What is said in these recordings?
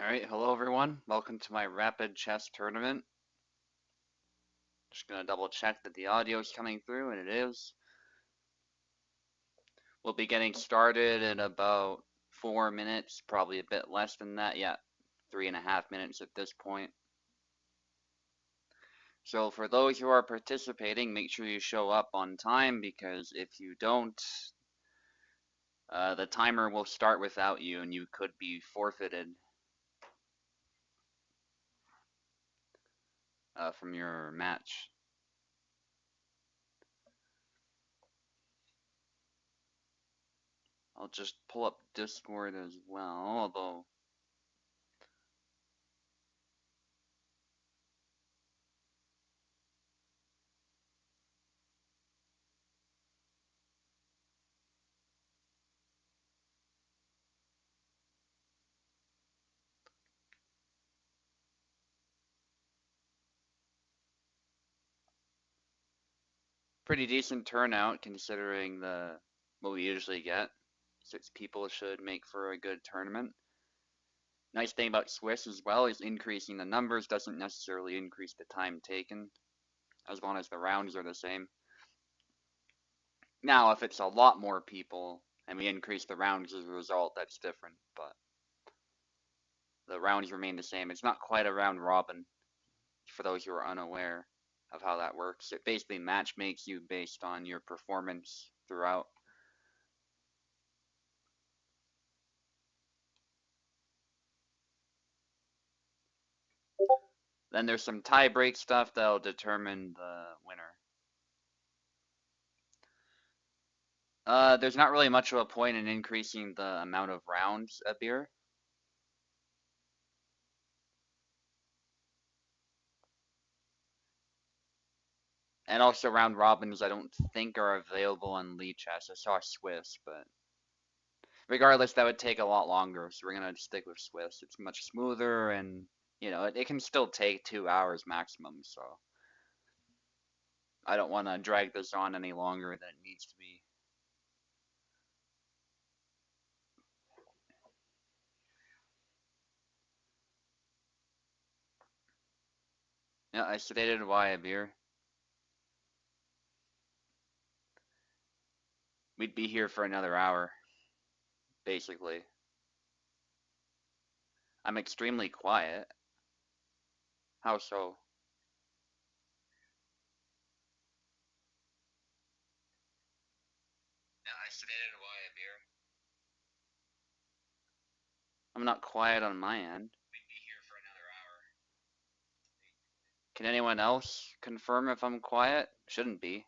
Alright, hello everyone. Welcome to my rapid chess tournament. Just gonna double check that the audio is coming through, and it is. We'll be getting started in about 4 minutes, probably a bit less than that. Yeah, 3.5 minutes at this point. So for those who are participating, make sure you show up on time, because if you don't, the timer will start without you and you could be forfeited from your match. I'll just pull up Discord as well, although pretty decent turnout considering what we usually get. 6 people should make for a good tournament. Nice thing about Swiss as well is increasing the numbers doesn't necessarily increase the time taken, as long as the rounds are the same. Now, if it's a lot more people and we increase the rounds as a result, that's different, but the rounds remain the same. It's not quite a round robin, for those who are unaware of how that works. It basically match makes you based on your performance throughout. Then there's some tie break stuff that'll determine the winner. There's not really much of a point in increasing the amount of rounds a beer. And also round robins I don't think are available on Lead Chess. I saw Swiss, but regardless, that would take a lot longer, so we're gonna stick with Swiss. It's much smoother, and it can still take 2 hours maximum, so I don't want to drag this on any longer than it needs to be. Yeah, I stated why a beer. We'd be here for another hour, basically. I'm extremely quiet. How so? Yeah, I stated why a beer. I'm not quiet on my end. We'd be here for another hour. Can anyone else confirm if I'm quiet? Shouldn't be.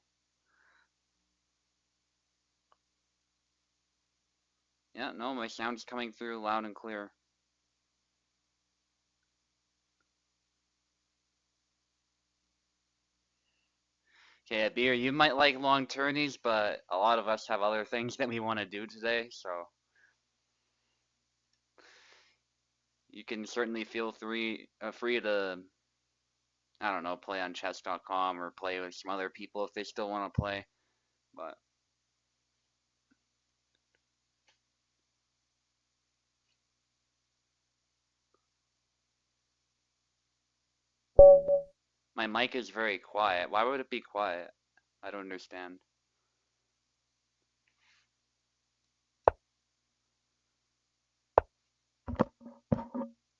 Yeah, no, my sound's coming through loud and clear. Okay, Beer, you might like long tourneys, but a lot of us have other things that we want to do today, so you can certainly feel free to, I don't know, play on chess.com or play with some other people if they still want to play. But my mic is very quiet. Why would it be quiet? I don't understand.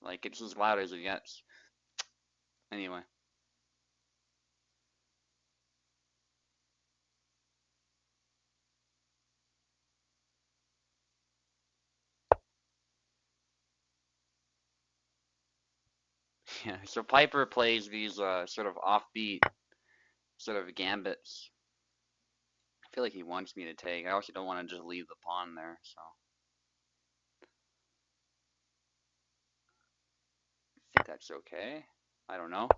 Like, it's as loud as it gets. Anyway. Yeah, so Piper plays these sort of offbeat sort of gambits. I feel like he wants me to take. I also don't want to just leave the pawn there, so. I think that's okay. I don't know.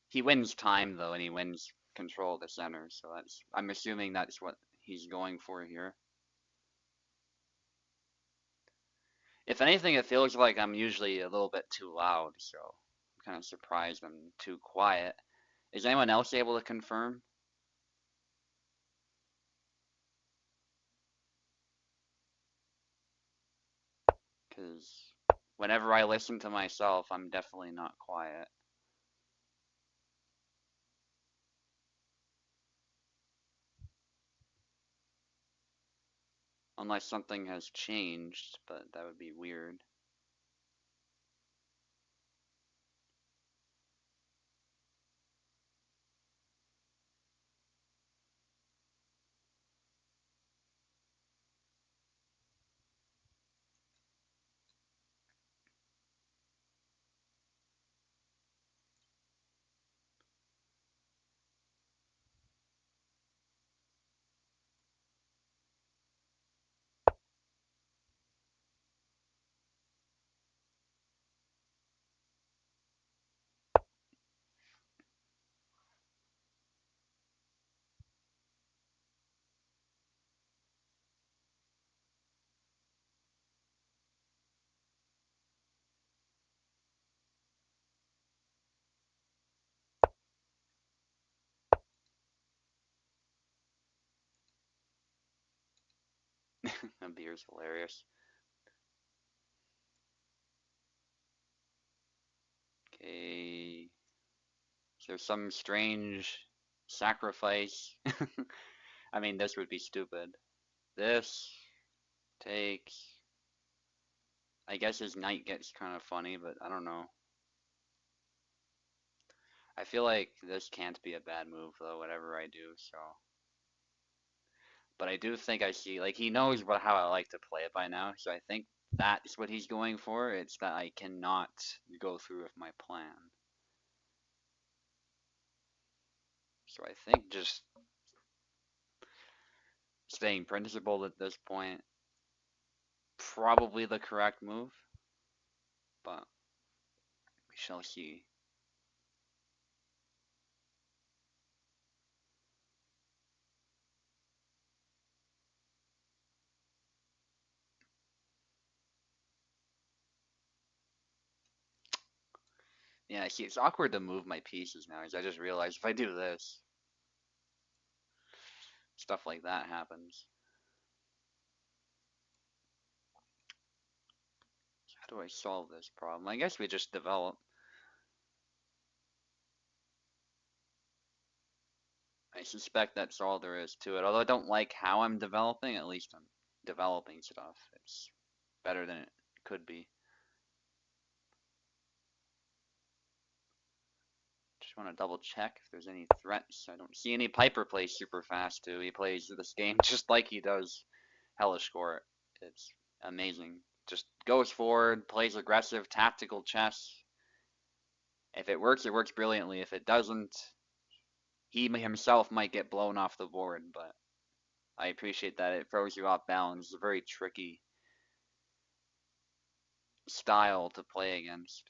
He wins time though, and he wins control of the center, so I'm assuming that's what he's going for here. If anything, it feels like I'm usually a little bit too loud, so I'm kind of surprised I'm too quiet. Is anyone else able to confirm? Because Whenever I listen to myself, I'm definitely not quiet. Unless something has changed, but that would be weird. That beer's hilarious. Okay. Is there some strange sacrifice? I mean, this would be stupid. This takes. I guess his knight gets kind of funny, but I don't know. I feel like this can't be a bad move though, whatever I do, so. But I do think I see, like, he knows how I like to play it by now, so I think that's what he's going for. It's that I cannot go through with my plan. So I think just staying principled at this point, probably the correct move, but we shall see. Yeah, see, it's awkward to move my pieces now, as I just realized if I do this, stuff like that happens. So how do I solve this problem? I guess we just develop. I suspect that's all there is to it. Although I don't like how I'm developing, at least I'm developing stuff. It's better than it could be. Just want to double check if there's any threats. I don't see any. Piper plays super fast too. He plays this game just like he does Hellish Quart. It's amazing. Just goes forward, plays aggressive, tactical chess. If it works brilliantly. If it doesn't, he himself might get blown off the board, but I appreciate that it throws you off balance. It's a very tricky style to play against.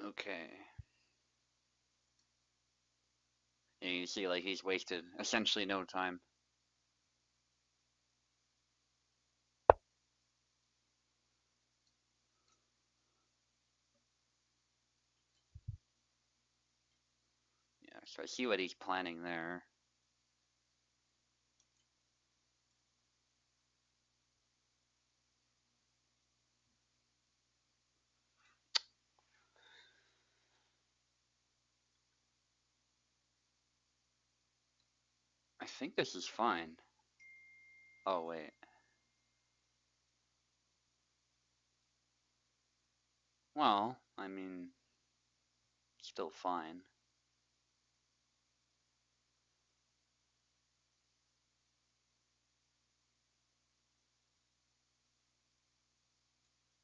Okay. And you see, like, he's wasted essentially no time. Yeah, so I see what he's planning there. I think this is fine. Oh, wait. Well, I mean, still fine.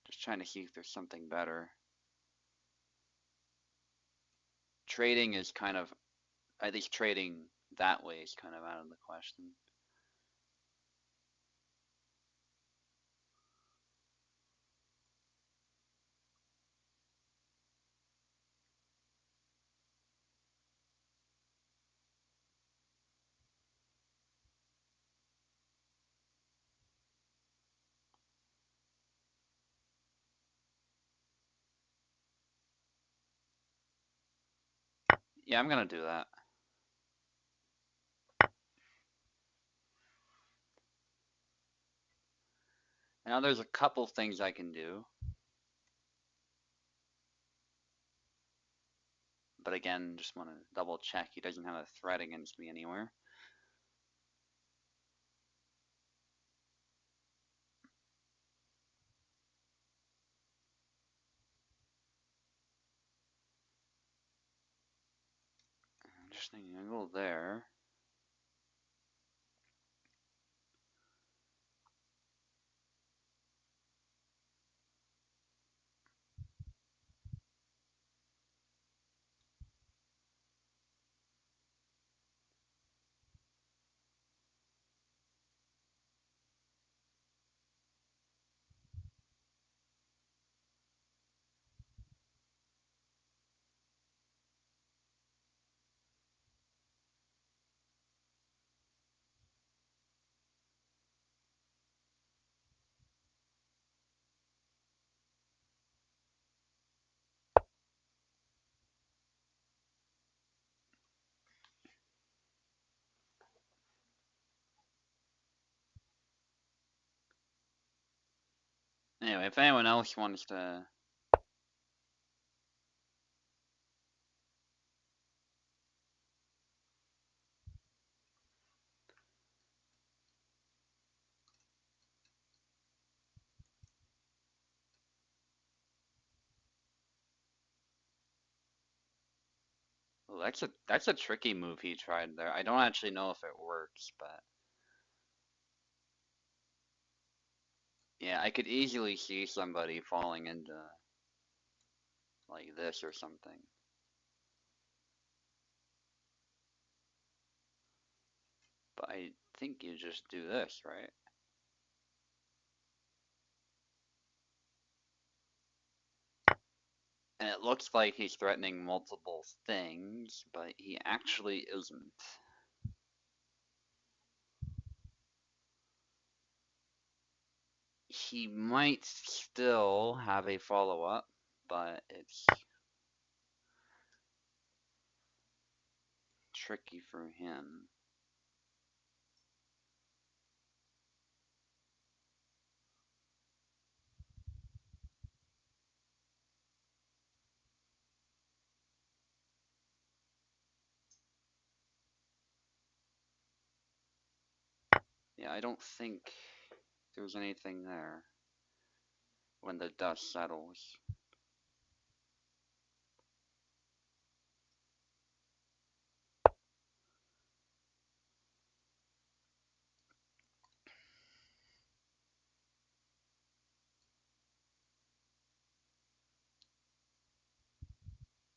Just trying to see if there's something better. Trading is kind of, at least trading that way is kind of out of the question. Yeah, I'm gonna do that. Now there's a couple things I can do. But again, just want to double check he doesn't have a threat against me anywhere. Interesting angle there. Anyway, if anyone else wants to... Well, that's a tricky move he tried there. I don't actually know if it works, but yeah, I could easily see somebody falling into like this or something. But I think you just do this, right? And it looks like he's threatening multiple things, but he actually isn't. He might still have a follow-up, but it's tricky for him. Yeah, I don't think there's anything there when the dust settles.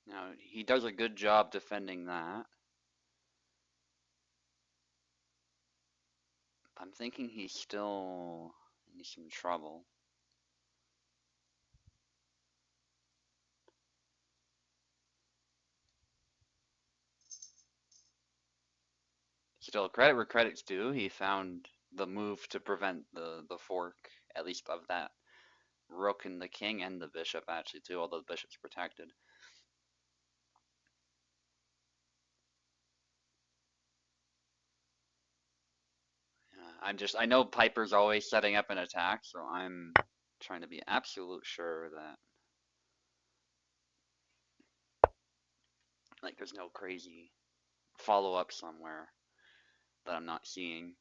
Now, he does a good job defending that. I'm thinking he's still in some trouble. Still, credit where credit's due. He found the move to prevent the fork, at least of that rook and the king and the bishop, actually, too, although the bishop's protected. I know Piper's always setting up an attack, so I'm trying to be absolute sure that, like, there's no crazy follow-up somewhere. that I'm not seeing.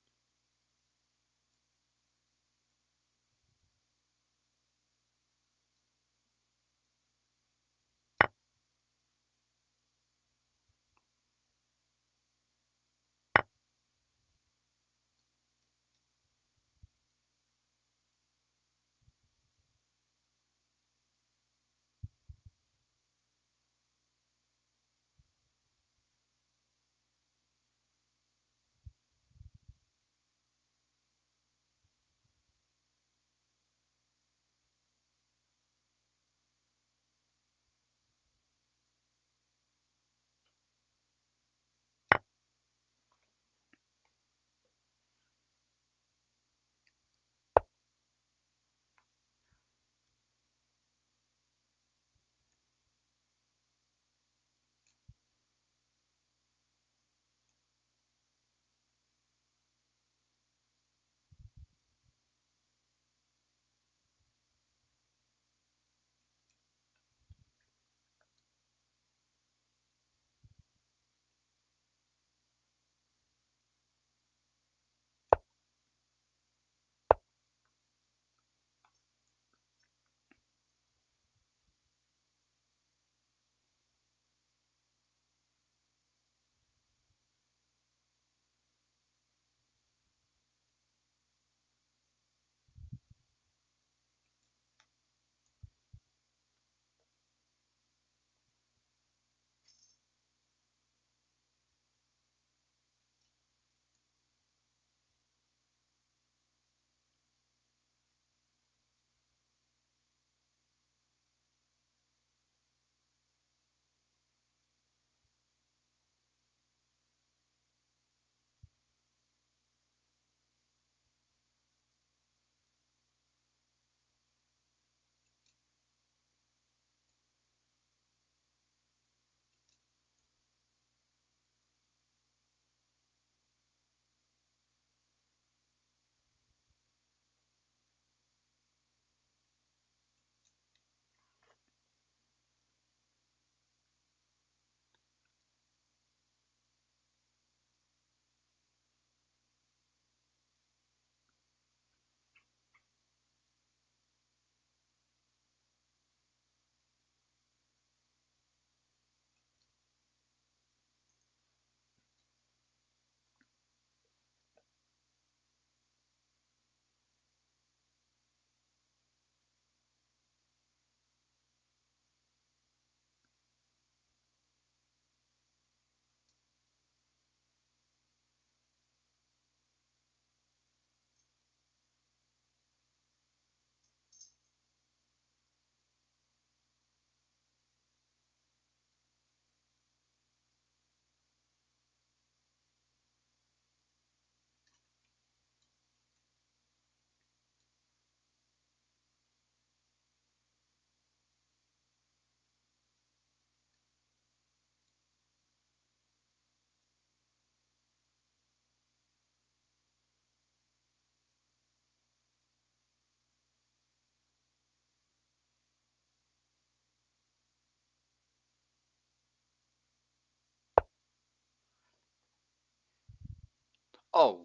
Oh,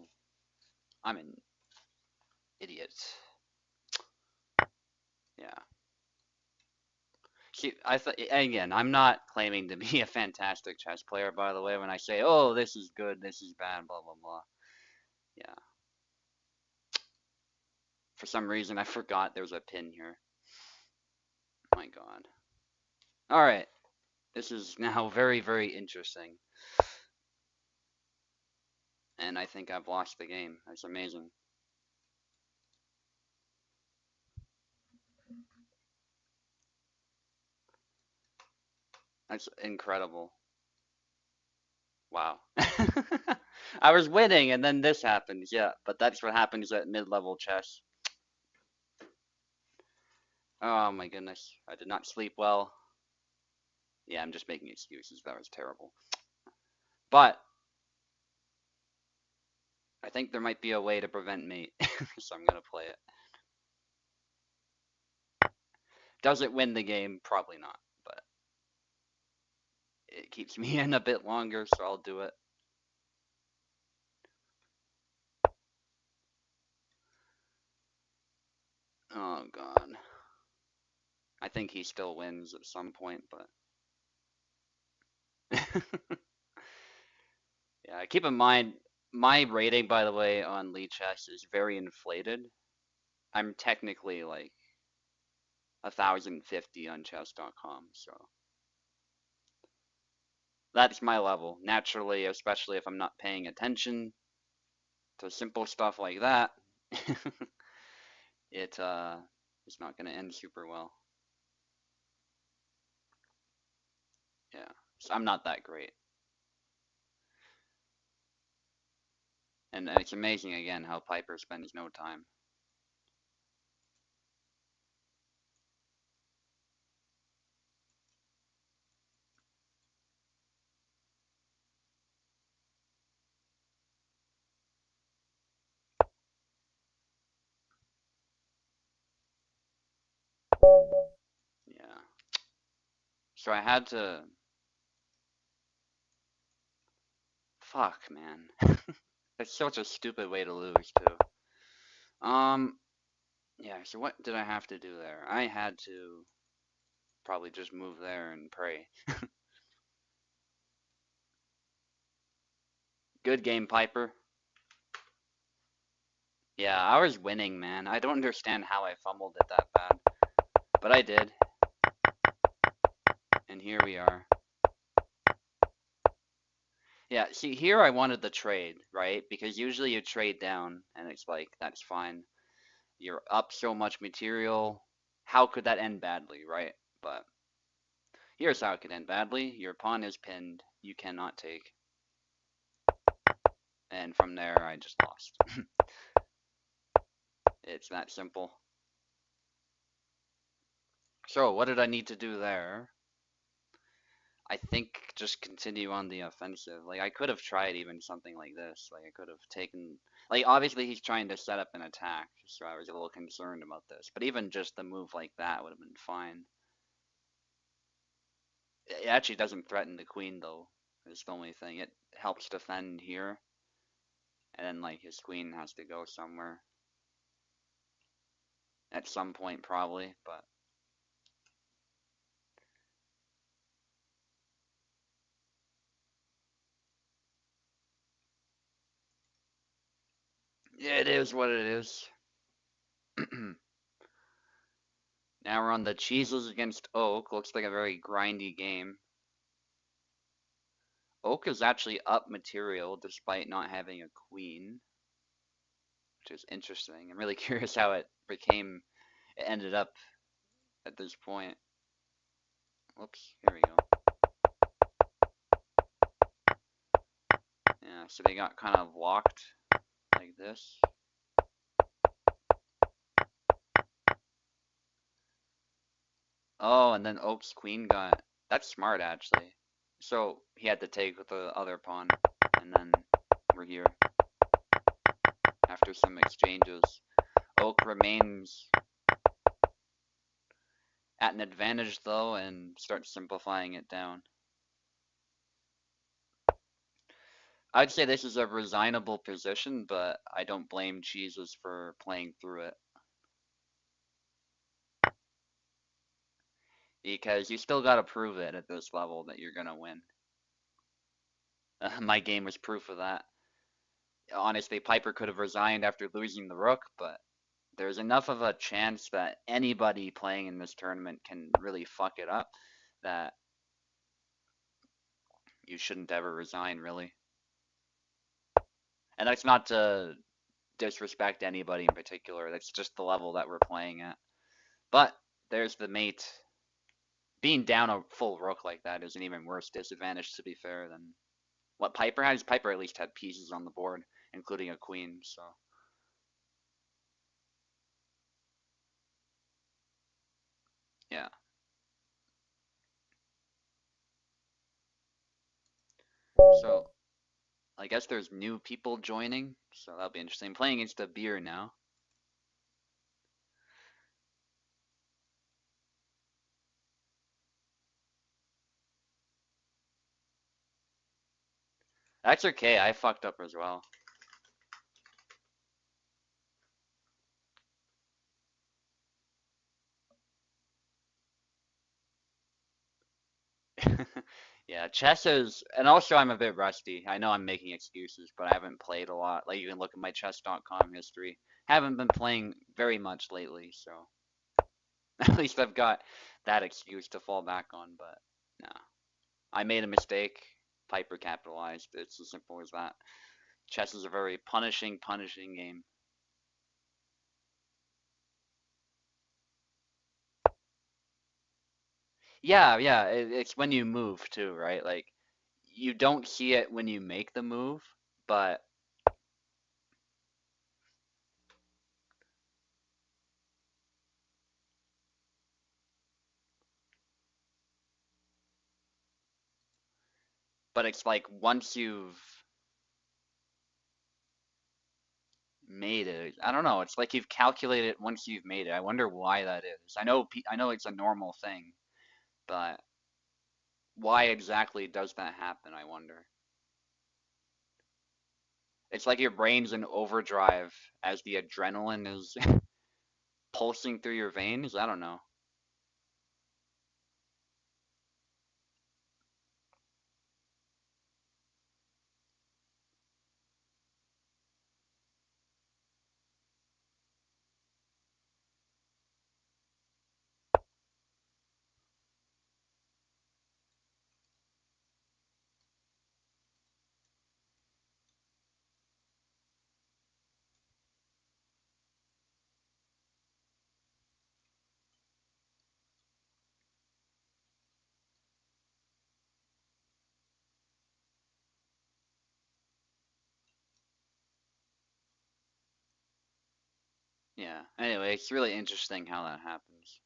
I'm an idiot. Yeah. See, I thought again, I'm not claiming to be a fantastic chess player, by the way, when I say, "Oh, this is good, this is bad, blah blah blah." Yeah. For some reason, I forgot there's a pin here. My God. All right. This is now very, very interesting. And I think I've lost the game. That's amazing. That's incredible. Wow. I was winning and then this happens. Yeah, but that's what happens at mid-level chess. Oh my goodness. I did not sleep well. Yeah, I'm just making excuses. That was terrible. But I think there might be a way to prevent me. So I'm going to play it. Does it win the game? Probably not. But it keeps me in a bit longer, so I'll do it. Oh god. I think he still wins at some point, but yeah, keep in mind my rating, by the way, on Lee Chess is very inflated. I'm technically like 1,050 on chess.com, so that's my level. Naturally, especially if I'm not paying attention to simple stuff like that, it it's not gonna end super well. Yeah, so I'm not that great, and it's amazing again how Piper spends no time. Yeah, so I had to. Fuck, man. That's such a stupid way to lose too. Yeah. So what did I have to do there? I had to probably just move there and pray. Good game, Piper. Yeah, I was winning, man. I don't understand how I fumbled it that bad, but I did. And here we are. Yeah, see, here I wanted the trade, right? Because usually you trade down, and it's like, that's fine. You're up so much material. How could that end badly, right? But here's how it could end badly. Your pawn is pinned. You cannot take. And from there, I just lost. It's that simple. So, what did I need to do there? I think just continue on the offensive. Like, I could have tried even something like this. Like, I could have taken. Like, obviously, he's trying to set up an attack, so I was a little concerned about this. But even just the move like that would have been fine. It actually doesn't threaten the queen, though. Is the only thing. It helps defend here. And then, like, his queen has to go somewhere. At some point, probably, but. Yeah, it is what it is. Now we're on the cheeses against Oak. Looks like a very grindy game. Oak is actually up material despite not having a queen, which is interesting. I'm really curious how it ended up at this point. Whoops, here we go. Yeah, so they got kind of locked like this. Oh, and then Oak's queen got. That's smart, actually. So he had to take with the other pawn, and then we're here after some exchanges. Oak remains at an advantage though and starts simplifying it down. I'd say this is a resignable position, but I don't blame Cheeses for playing through it. Because you still gotta prove it at this level that you're gonna win. My game was proof of that. Honestly, Piper could have resigned after losing the rook, but there's enough of a chance that anybody playing in this tournament can really fuck it up that you shouldn't ever resign, really. And that's not to disrespect anybody in particular, that's just the level that we're playing at. But there's the mate. Being down a full rook like that is an even worse disadvantage, to be fair, than what Piper has. Piper at least had pieces on the board, including a queen, so. Yeah. So, I guess there's new people joining, so that'll be interesting. Playing against a beer now. That's okay, I fucked up as well. Yeah, chess is, and also I'm a bit rusty. I know I'm making excuses, but I haven't played a lot. Like you can look at my chess.com history. Haven't been playing very much lately, so at least I've got that excuse to fall back on. But no, I made a mistake. Piper capitalized. It's as simple as that. Chess is a very punishing game. Yeah, yeah, it's when you move too, right? Like you don't see it when you make the move, but it's like once you've made it, I don't know. It's like you've calculated it once you've made it. I wonder why that is. I know it's a normal thing, but why exactly does that happen? I wonder. It's like your brain's in overdrive as the adrenaline is pulsing through your veins. I don't know. Yeah. Anyway, it's really interesting how that happens.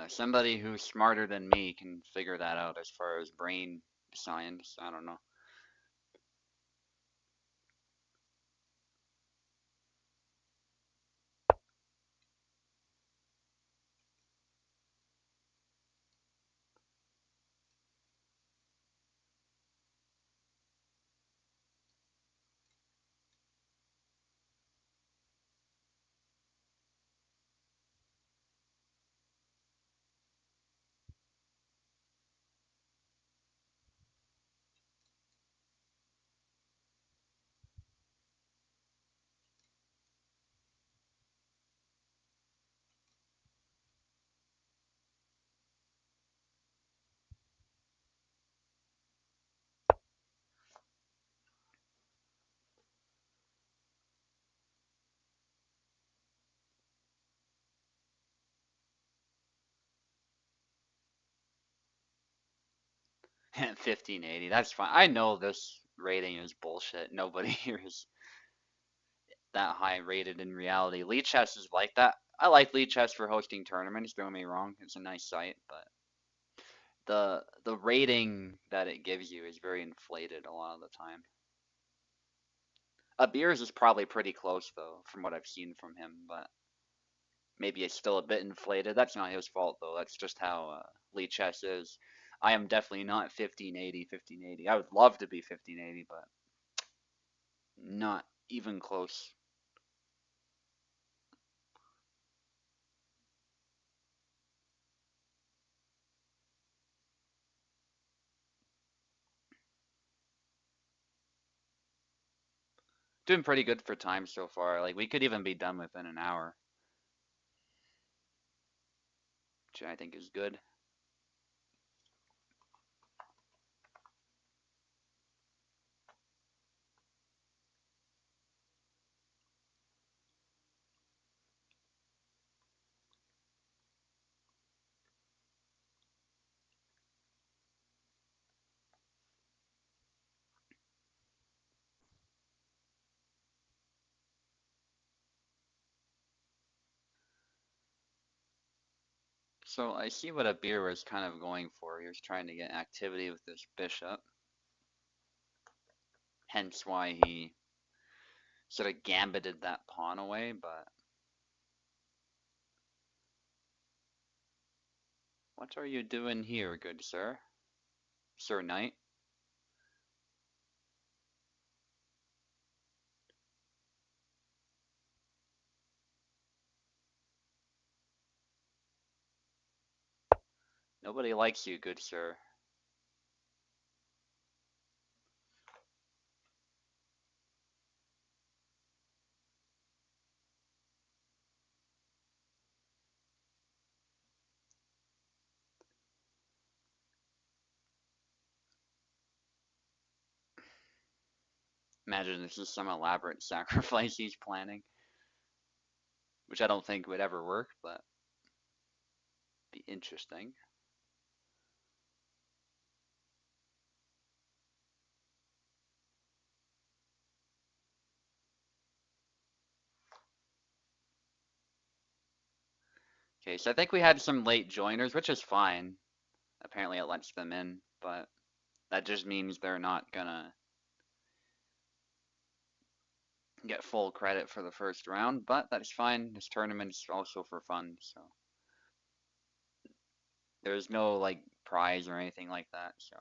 Somebody who's smarter than me can figure that out as far as brain science. I don't know. 1580. That's fine. I know this rating is bullshit. Nobody here is that high rated in reality. Lee Chess is like that. I like Lee Chess for hosting tournaments. Don't get me wrong. It's a nice site, but the rating that it gives you is very inflated a lot of the time. Beers is probably pretty close though, from what I've seen from him, but maybe it's still a bit inflated. That's not his fault though. That's just how Lee Chess is. I am definitely not 1580, 1580. I would love to be 1580, but not even close. Doing pretty good for time so far. Like we could even be done within an hour, which I think is good. So I see what Abir was kind of going for. He was trying to get activity with this bishop, hence why he sort of gambited that pawn away. But what are you doing here, good sir? Sir Knight? Nobody likes you, good sir. Imagine this is some elaborate sacrifice he's planning, which I don't think would ever work, but be interesting. Okay, so I think we had some late joiners, which is fine. Apparently it lets them in, but that just means they're not gonna get full credit for the first round, but that's fine. This tournament's also for fun, so there's no like prize or anything like that, so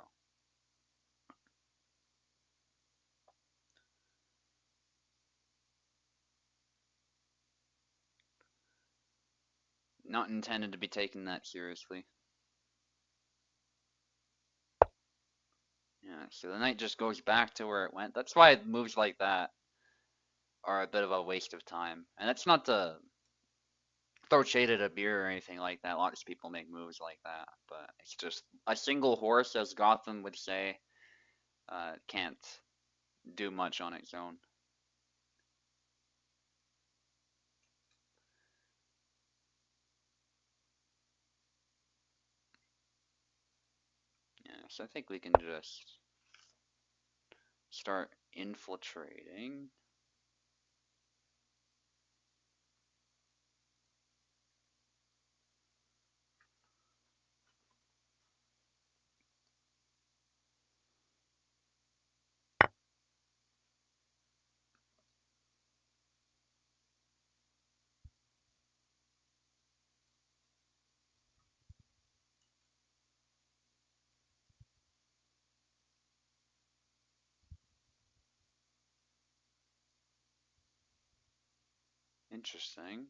not intended to be taken that seriously. Yeah, so the knight just goes back to where it went. That's why moves like that are a bit of a waste of time. And that's not to throw shade at a beer or anything like that. Lots of people make moves like that, but it's just a single horse, as Gotham would say, can't do much on its own. Yeah, so I think we can just start infiltrating. Interesting.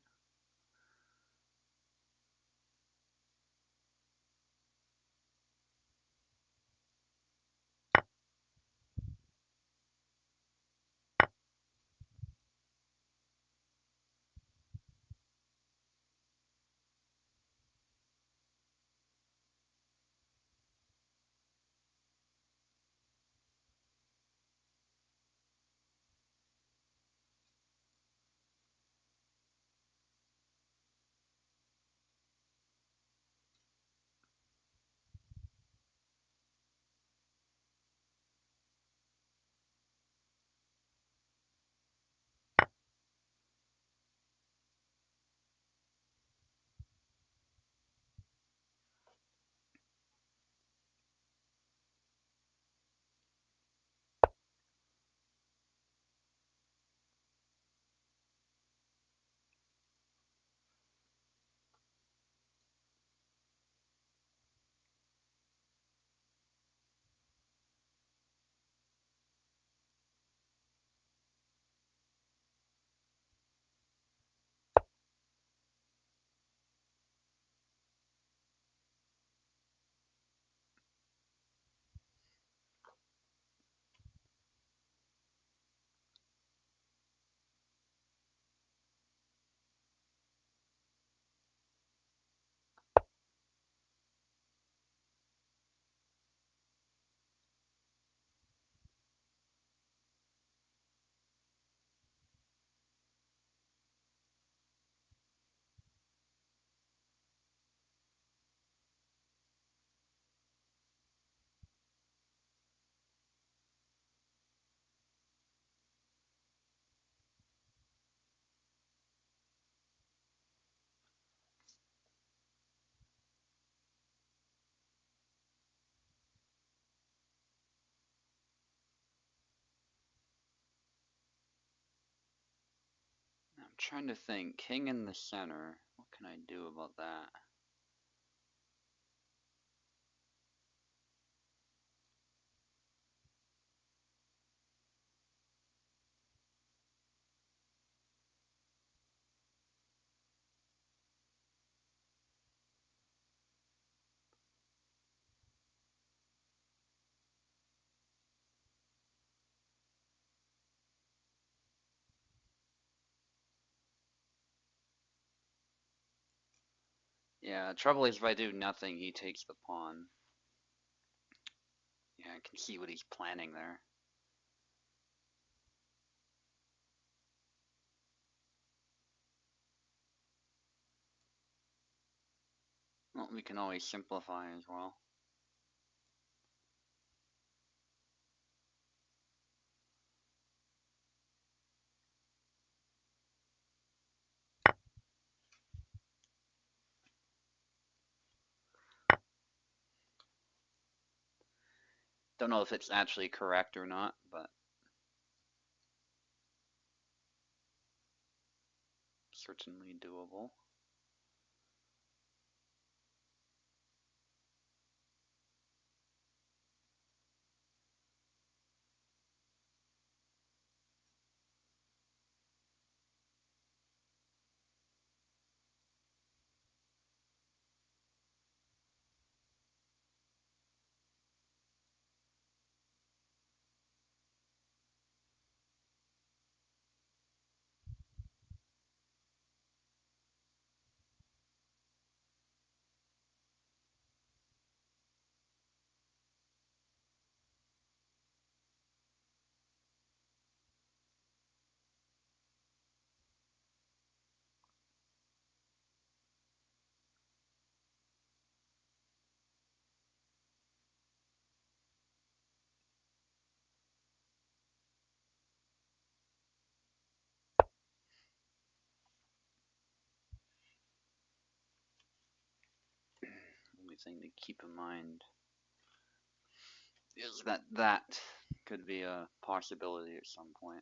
I'm trying to think. King in the center. What can I do about that? Yeah, trouble is if I do nothing, he takes the pawn. Yeah, I can see what he's planning there. Well, we can always simplify as well. Don't know if it's actually correct or not, but certainly doable. Only thing to keep in mind is that that could be a possibility at some point.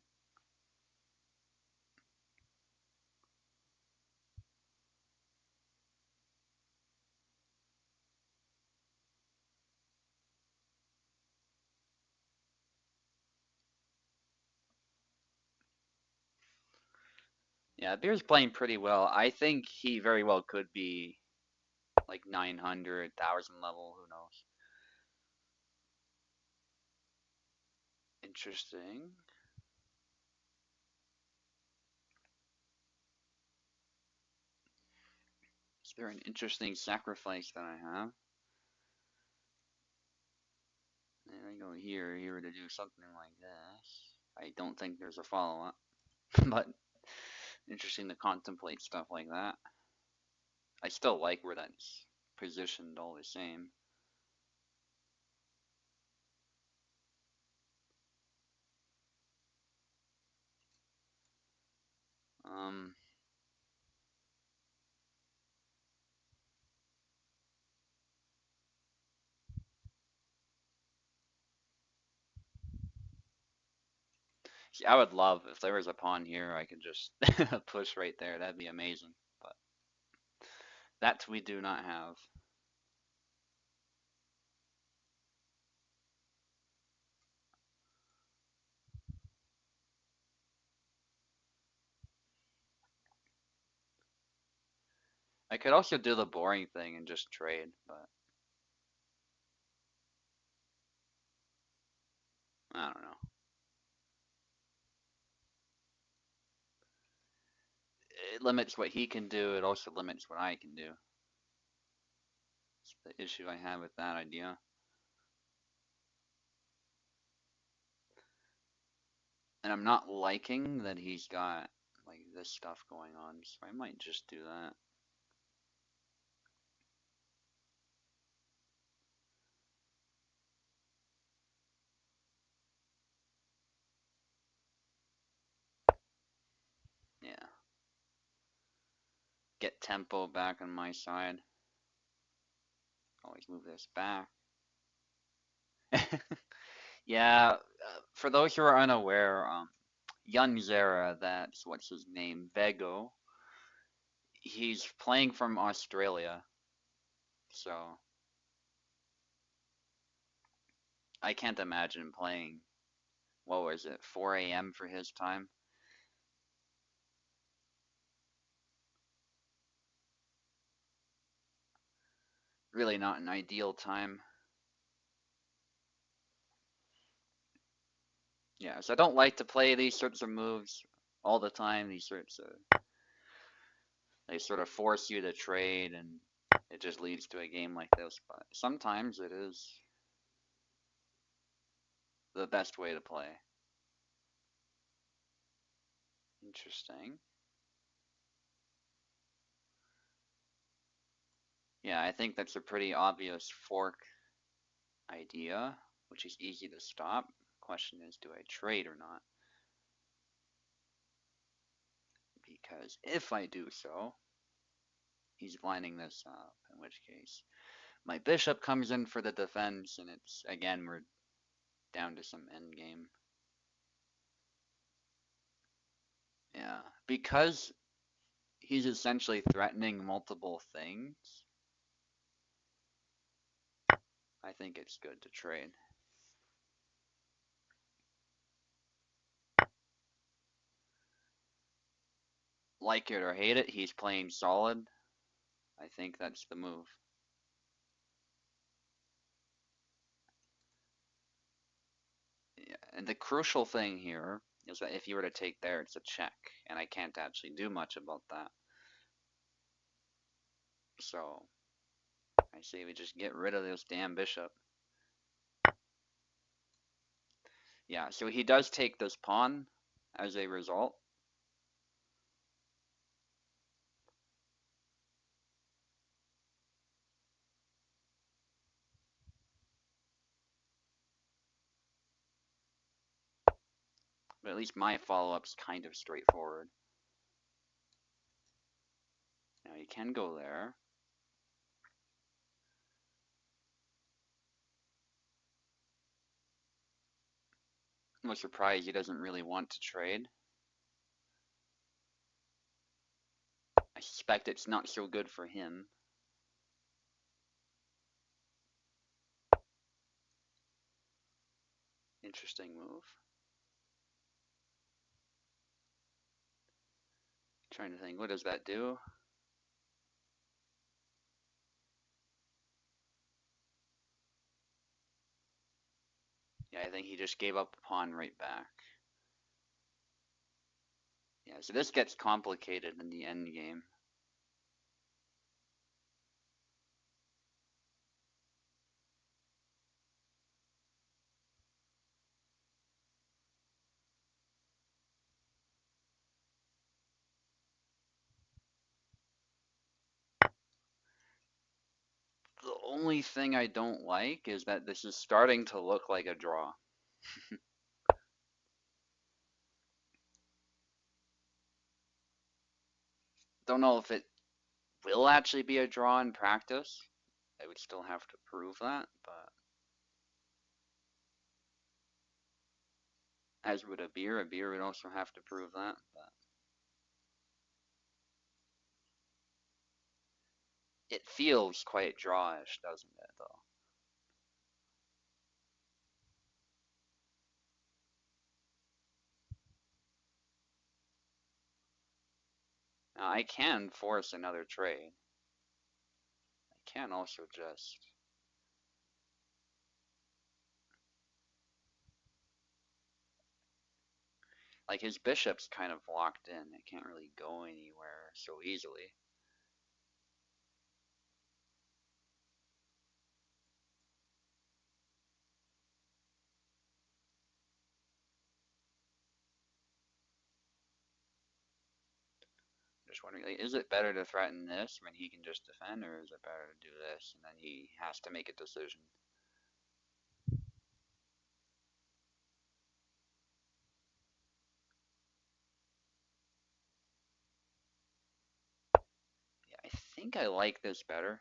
Yeah, Beer's playing pretty well. I think he very well could be like 900, 1,000 level, who knows. Interesting. Is there an interesting sacrifice that I have? There I go here to do something like this. I don't think there's a follow-up, but interesting to contemplate stuff like that. I still like where that's positioned all the same. Um, See, I would love if there was a pawn here, I could just push right there. That'd be amazing. But that we do not have. I could also do the boring thing and just trade, but I don't know. It limits what he can do. It also limits what I can do. It's the issue I have with that idea. And I'm not liking that he's got like this stuff going on, so I might just do that. Yeah. Get tempo back on my side. Always move this back. Yeah, for those who are unaware, Young Zera, that's what's his name, Vego. He's playing from Australia, so I can't imagine playing. What was it, 4 a.m. for his time? Really not an ideal time. Yeah, so I don't like to play these sorts of moves all the time. These sorts of they sort of force you to trade, and it just leads to a game like this. But sometimes it is the best way to play. Interesting. Yeah, I think that's a pretty obvious fork idea, which is easy to stop. Question is, do I trade or not? Because if I do so, he's lining this up, in which case my bishop comes in for the defense, and it's, again, we're down to some endgame. Yeah, because he's essentially threatening multiple things, I think it's good to trade. Like it or hate it, he's playing solid. I think that's the move. Yeah, and the crucial thing here is that if you were to take there, it's a check, and I can't actually do much about that. So I say we just get rid of this damn bishop. Yeah, so he does take this pawn as a result. But at least my follow-up's kind of straightforward. Now you can go there. I'm surprised he doesn't really want to trade. I suspect it's not so good for him. Interesting move. Trying to think, what does that do? Yeah, I think he just gave up a pawn right back. Yeah, so this gets complicated in the end game. The only thing I don't like is that this is starting to look like a draw. Don't know if it will actually be a draw in practice. I would still have to prove that, but as would a beer would also have to prove that. But it feels quite drawish, doesn't it, though? Now, I can force another trade. I can also just... Like, his bishop's kind of locked in. It can't really go anywhere so easily. Just wondering, like, is it better to threaten this when he can just defend, or is it better to do this and then he has to make a decision? Yeah, I think I like this better.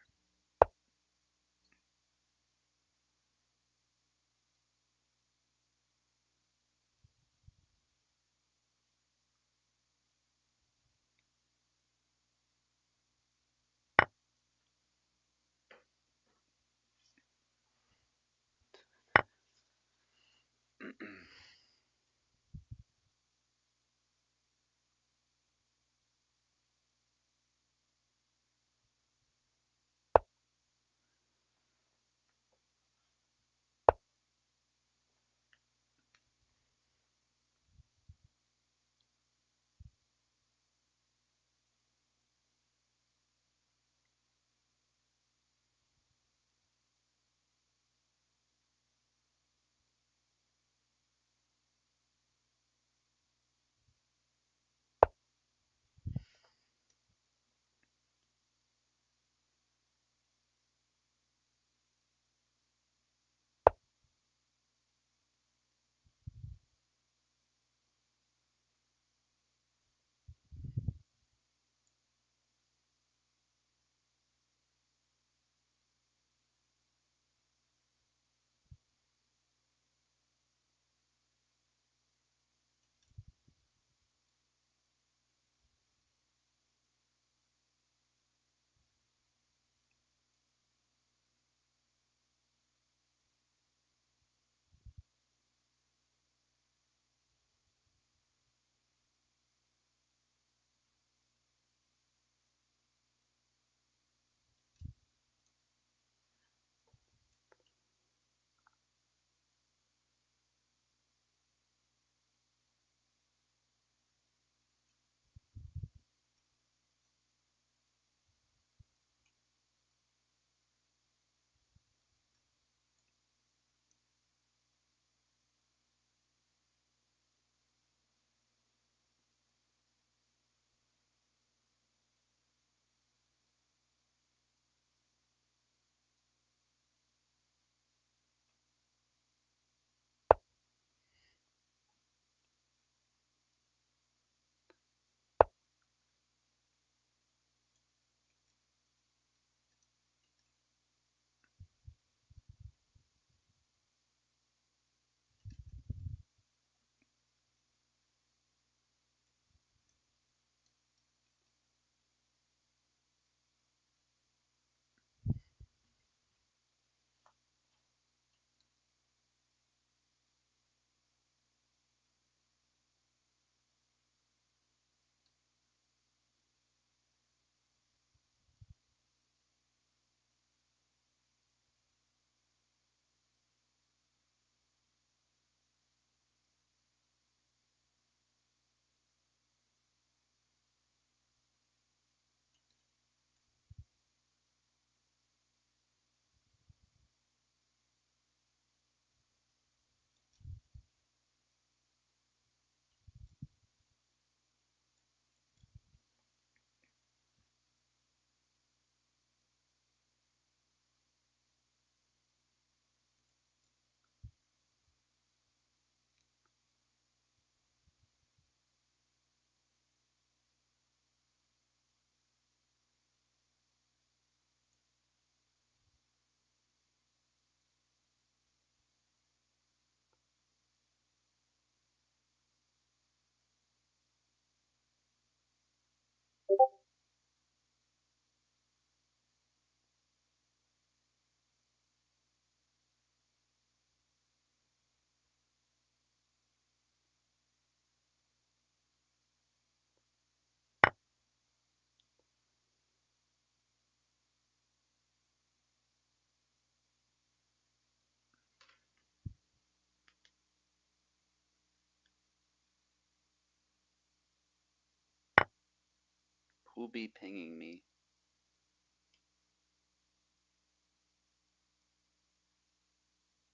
Who'll be pinging me?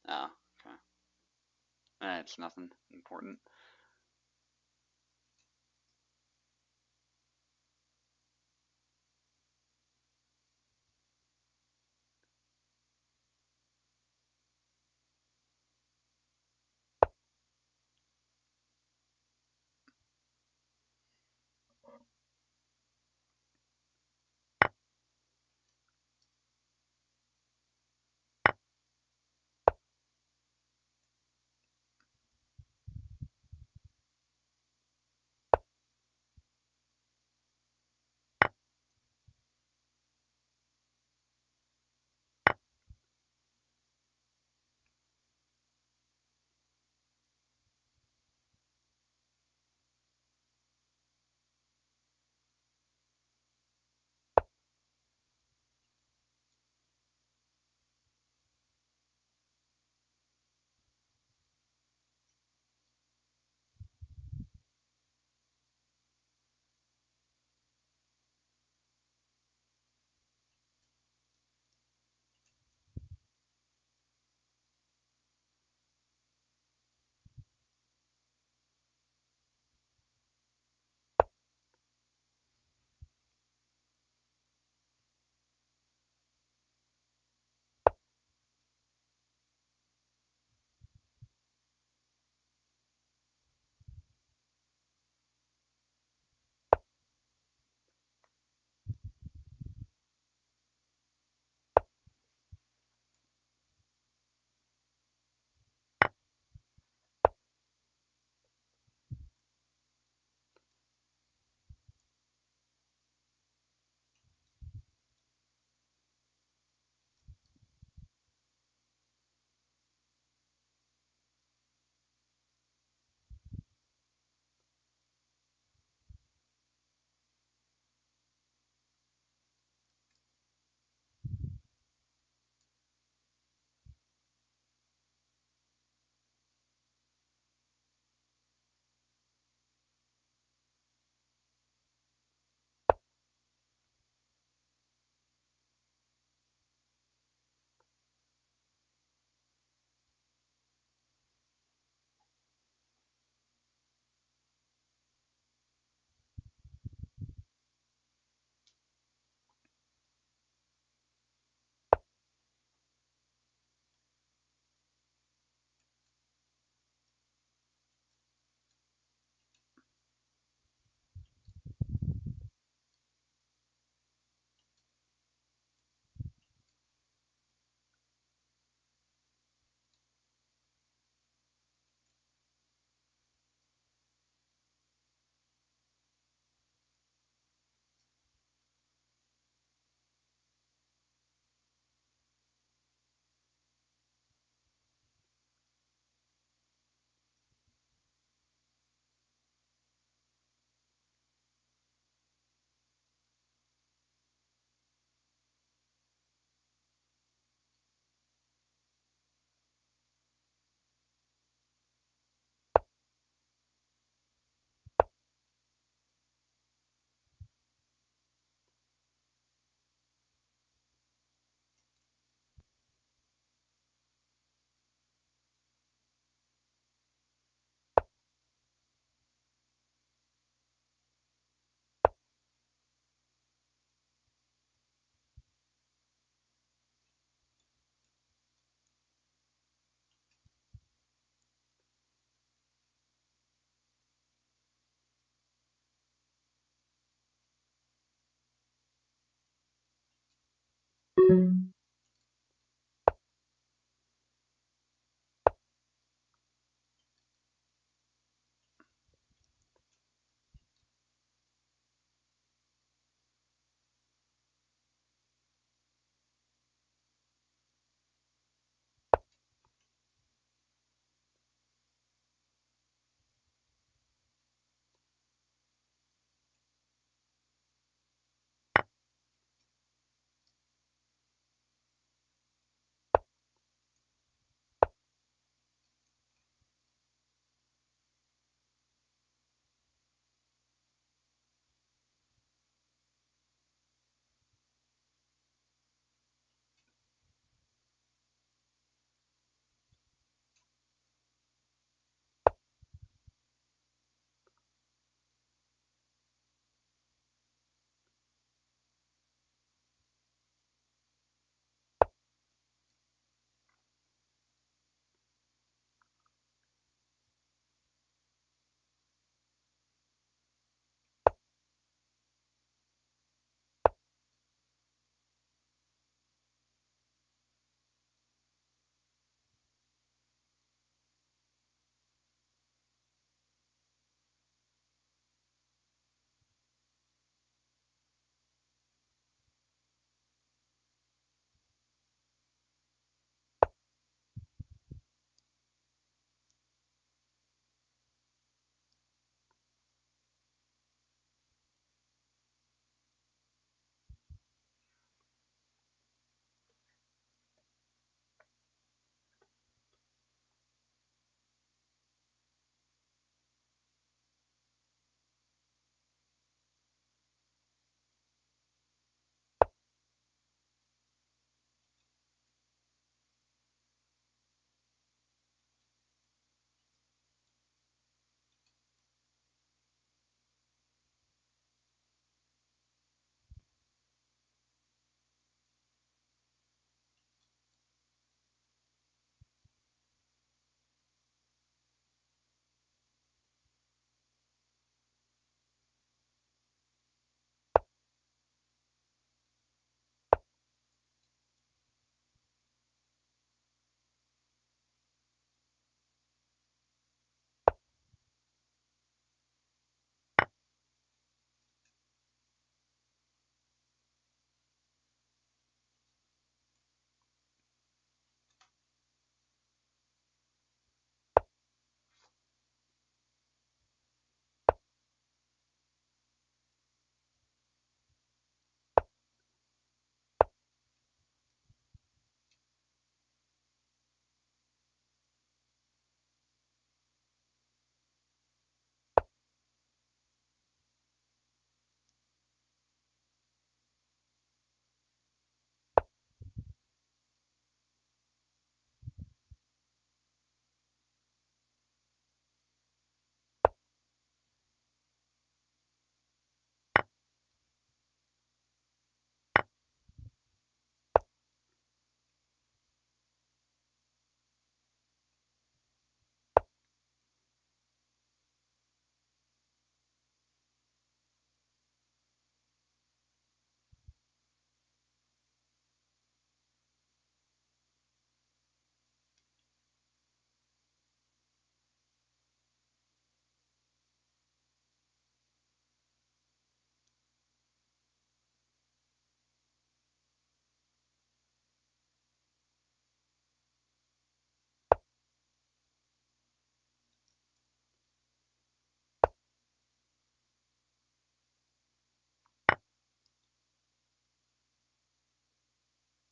Oh, okay. It's nothing important.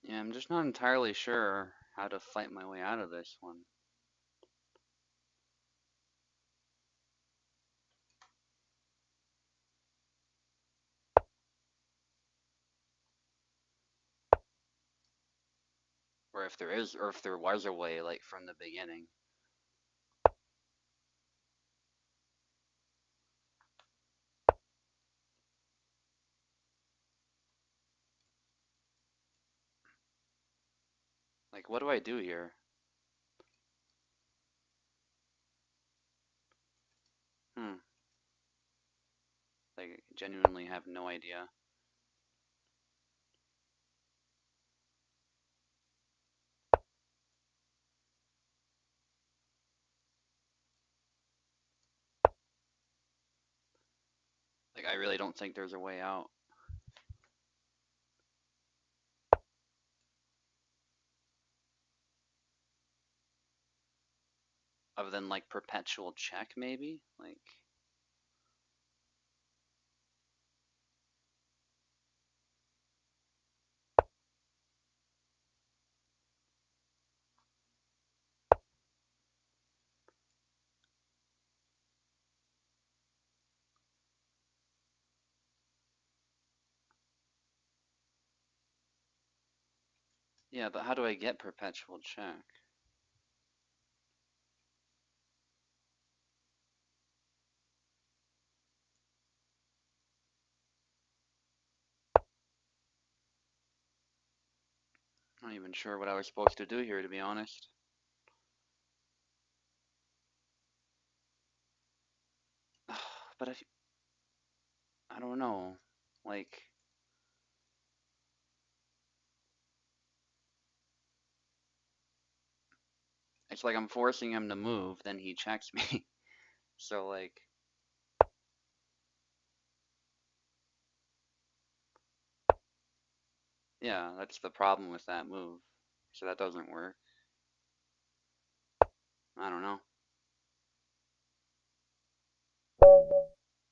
Yeah, I'm just not entirely sure how to fight my way out of this one. Or if there is, or if there was a way, like, from the beginning. Like, what do I do here? Hmm. Like, I genuinely have no idea. Like, I really don't think there's a way out. Other than, like, perpetual check, maybe? Like, yeah, but how do I get perpetual check? I'm not even sure what I was supposed to do here, to be honest. But if, I don't know. Like, it's like I'm forcing him to move, then he checks me. So, like, yeah, that's the problem with that move. So that doesn't work. I don't know.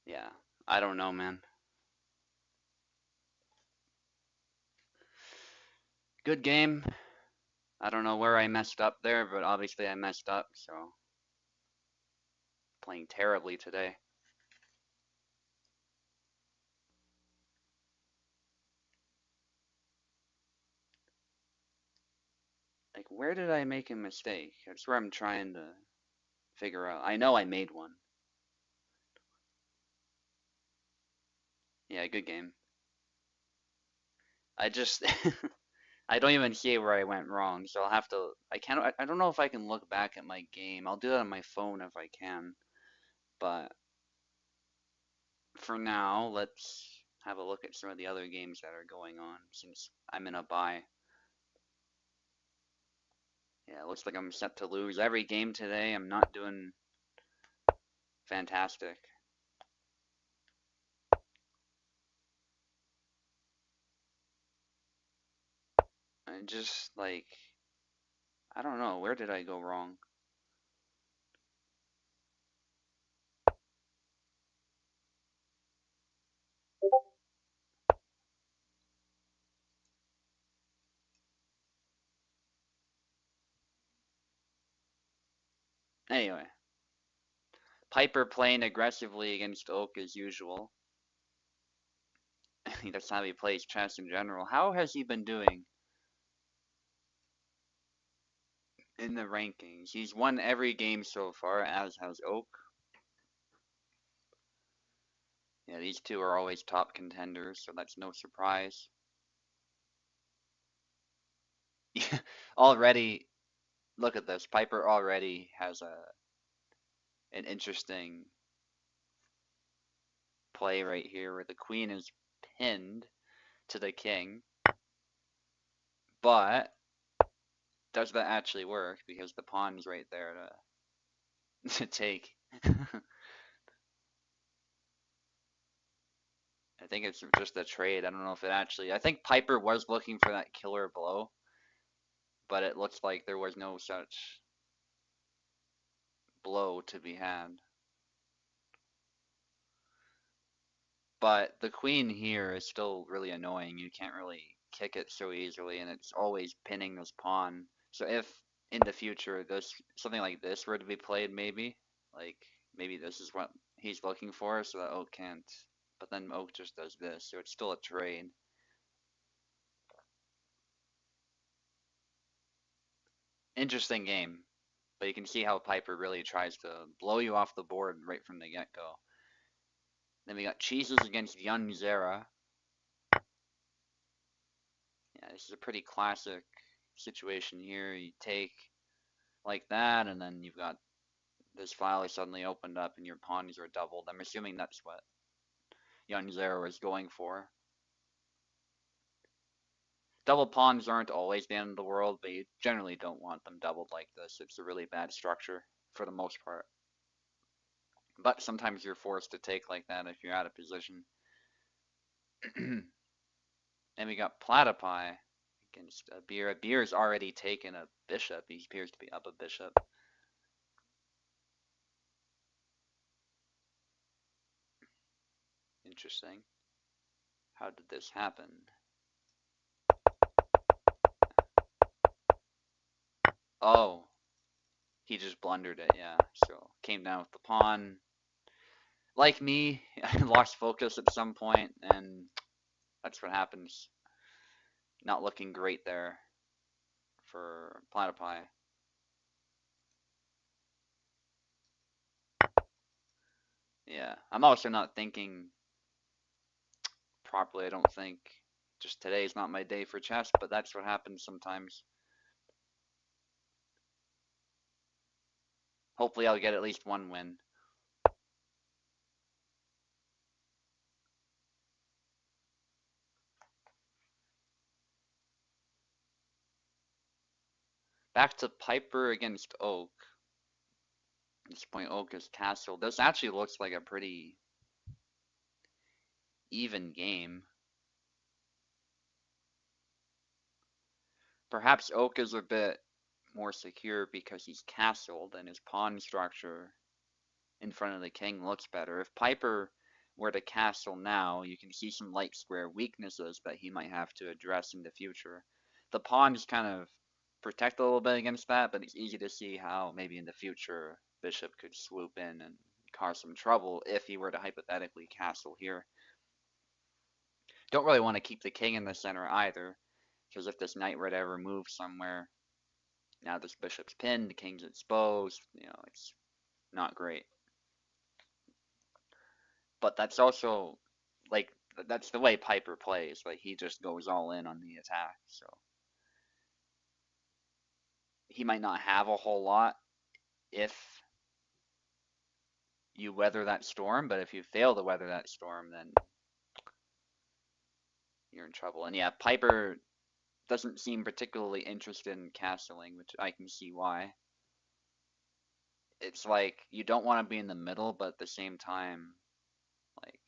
Yeah, I don't know, man. Good game. I don't know where I messed up there, but obviously I messed up, so playing terribly today. Like, where did I make a mistake? That's where I'm trying to figure out. I know I made one. Yeah, good game. I just I don't even see where I went wrong, so I'll have to. I can't. I don't know if I can look back at my game. I'll do that on my phone if I can. But for now, let's have a look at some of the other games that are going on since I'm in a bye. Yeah, it looks like I'm set to lose every game today. I'm not doing fantastic. I just like I don't know, where did I go wrong? Anyway, Piper playing aggressively against Oak as usual. I think that's how he plays chess in general. How has he been doing in the rankings? He's won every game so far, as has Oak. Yeah, these two are always top contenders, so that's no surprise. Already, look at this. Piper already has an interesting play right here where the queen is pinned to the king, but does that actually work? Because the pawn's right there to take. I think it's just a trade. I don't know if it actually. I think Piper was looking for that killer blow, but it looks like there was no such blow to be had. But the queen here is still really annoying. You can't really kick it so easily, and it's always pinning this pawn. So if in the future this something like this were to be played, like maybe this is what he's looking for, so that oak can't. But then oak just does this, so it's still a trade. Interesting game, but you can see how Piper really tries to blow you off the board right from the get-go. Then we got cheeses against Young Zera. Yeah, this is a pretty classic situation here. You take like that, and then you've got this file is suddenly opened up and your pawns are doubled. I'm assuming that's what Young Zera was going for. Double pawns aren't always the end of the world, but you generally don't want them doubled like this. It's a really bad structure for the most part. But sometimes you're forced to take like that if you're out of position. And we got Platypi against a beer. A beer's already taken a bishop. He appears to be up a bishop. Interesting. How did this happen? Oh, he just blundered it, yeah. So came down with the pawn. Like me, I lost focus at some point, and that's what happens. Not looking great there for Platypi. Yeah, I'm also not thinking properly, I don't think. Just today's not my day for chess, but that's what happens sometimes. Hopefully I'll get at least one win. Back to Piper against Oak. At this point, Oak is castle. This actually looks like a pretty even game. Perhaps Oak is a bit more secure because he's castled and his pawn structure in front of the king looks better. If Piper were to castle now, you can see some light square weaknesses that he might have to address in the future. The pawns kind of protect a little bit against that, but it's easy to see how maybe in the future Bishop could swoop in and cause some trouble if he were to hypothetically castle here. Don't really want to keep the king in the center either, because if this knight were to ever move somewhere, now this bishop's pinned, the king's exposed, it's not great. But that's also like that's the way Piper plays. Like he just goes all in on the attack. So he might not have a whole lot if you weather that storm, but if you fail to weather that storm, then you're in trouble. And yeah, Piper doesn't seem particularly interested in castling, which I can see why. It's like you don't want to be in the middle, but at the same time, like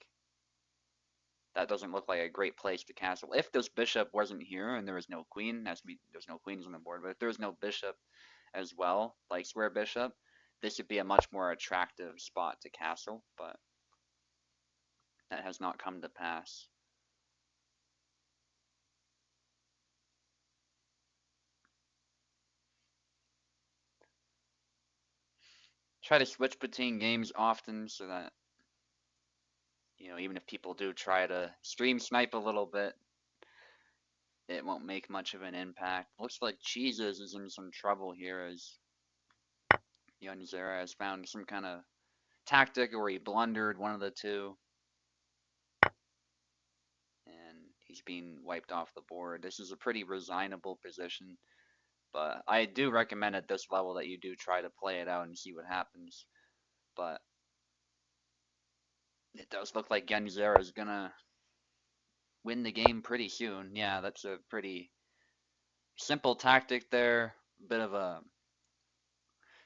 that doesn't look like a great place to castle. If this bishop wasn't here and there was no queen, there's no queens on the board, but if there's no bishop as well, like square bishop, this would be a much more attractive spot to castle, but that has not come to pass. Try to switch between games often so that, even if people do try to stream snipe a little bit, it won't make much of an impact. Looks like Cheeses is in some trouble here as Young Zera has found some kind of tactic where he blundered one of the two. And he's being wiped off the board. This is a pretty resignable position, but I do recommend at this level that you do try to play it out and see what happens. But it does look like Genzera is gonna win the game pretty soon. Yeah, that's a pretty simple tactic there. A bit of a,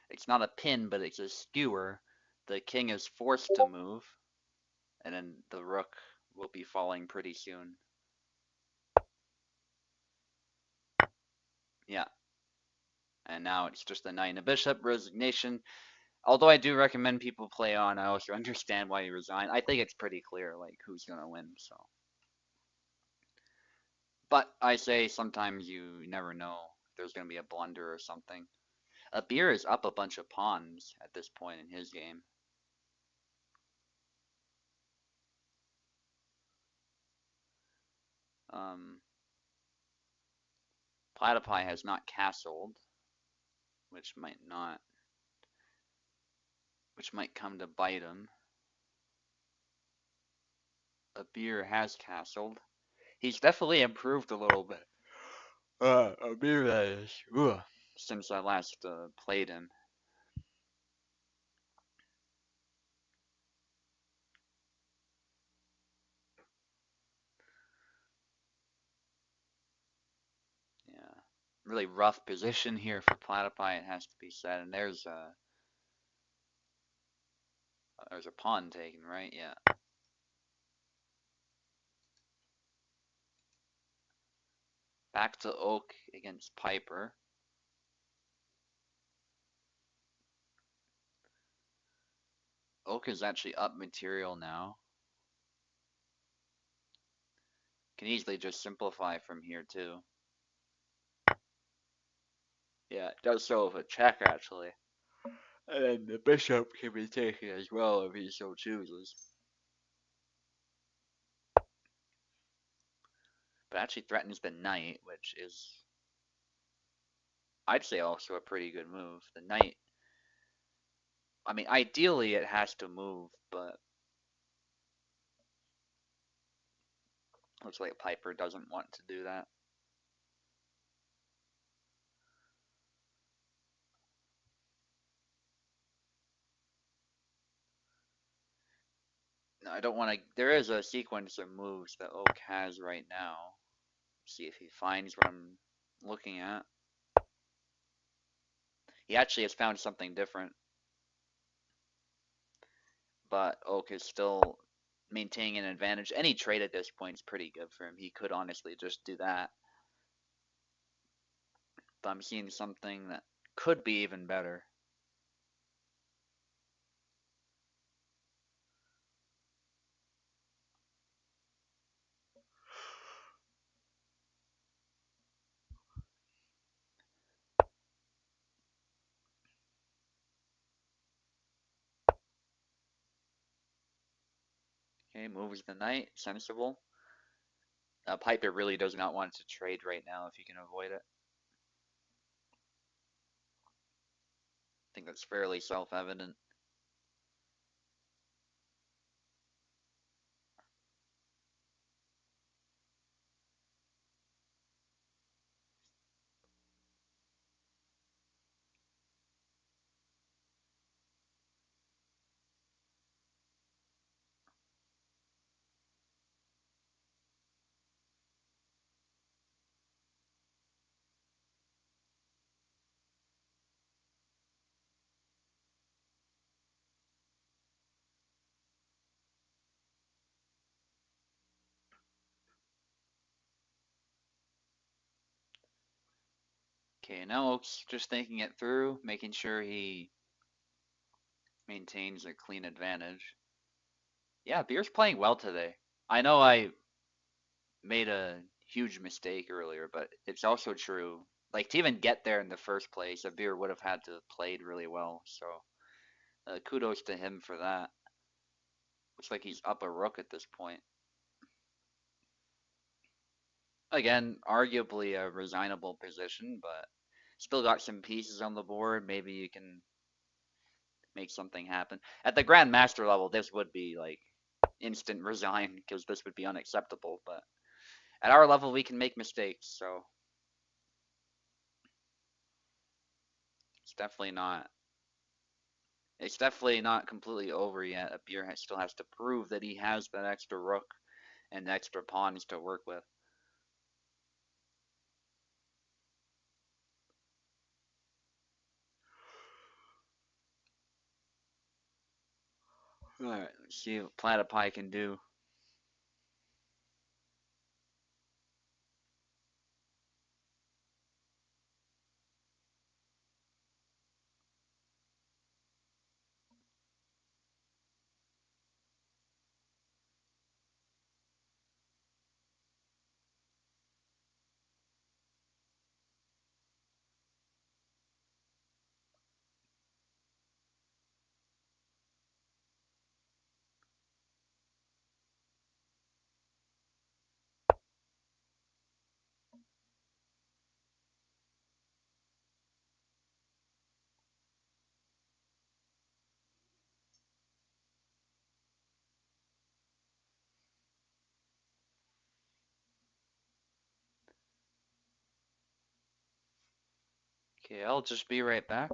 it's not a pin, but it's a skewer. The king is forced to move, and then the rook will be falling pretty soon. Yeah, and now it's just a knight and a bishop, resignation. Although I do recommend people play on, I also understand why you resign. I think it's pretty clear like who's gonna win. So But I say sometimes you never know if there's going to be a blunder or something. A beer is up a bunch of pawns at this point in his game. Um, Platypi has not castled, which might come to bite him. A beer has castled. He's definitely improved a little bit. A beer that is. Ugh. Since I last played him. Yeah. Really rough position here for Platypi, it has to be said. And there's a pawn taken, right? Yeah. Back to Oak against Piper. Oak is actually up material now. Can easily just simplify from here too. Yeah, it does show with a check actually. And then the bishop can be taken as well if he so chooses. But actually threatens the knight, which is, I'd say, also a pretty good move. The knight, I mean, ideally it has to move, but looks like Piper doesn't want to do that. No, I don't want to. There is a sequence of moves that Oak has right now. See if he finds what I'm looking at. He actually has found something different, but Oak is still maintaining an advantage. Any trade at this point is pretty good for him. He could honestly just do that. But I'm seeing something that could be even better. Okay, moves the knight. Sensible. Piper really does not want to trade right now if he can avoid it. I think that's fairly self-evident. Okay, now Oak's just thinking it through, making sure he maintains a clean advantage. Yeah, Beer's playing well today. I know I made a huge mistake earlier, but it's also true. Like, to even get there in the first place, a Beer would have had to have played really well. So, kudos to him for that. Looks like he's up a rook at this point. Again, arguably a resignable position, but still got some pieces on the board. Maybe you can make something happen. At the Grandmaster level, this would be like instant resign because this would be unacceptable. But at our level, we can make mistakes, so it's definitely not. It's definitely not completely over yet. A Beer still has to prove that he has that extra rook and extra pawns to work with. Alright, let's see what Platypi can do. Okay, I'll just be right back.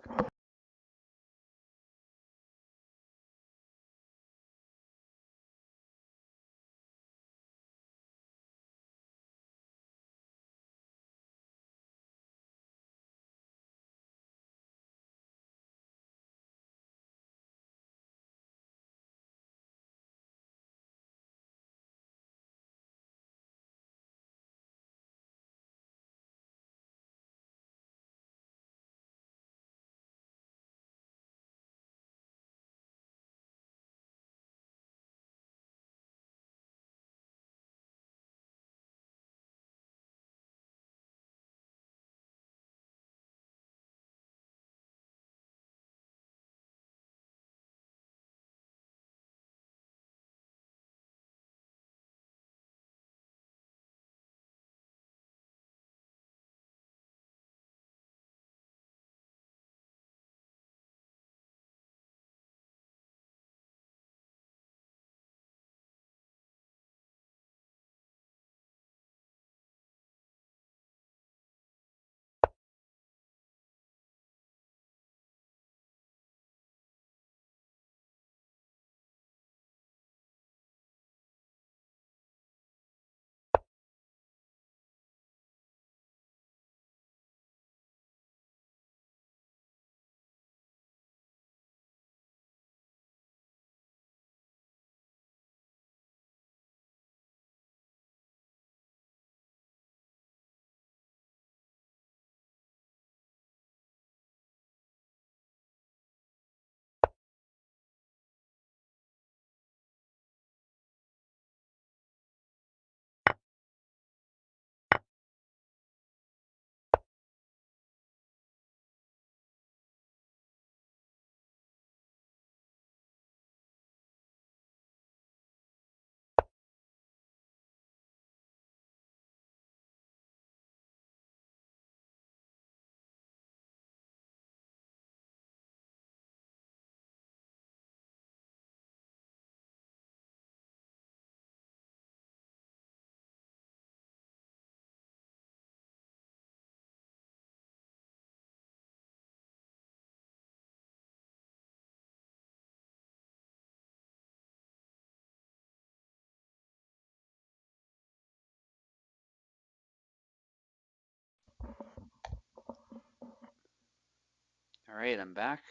Alright, I'm back.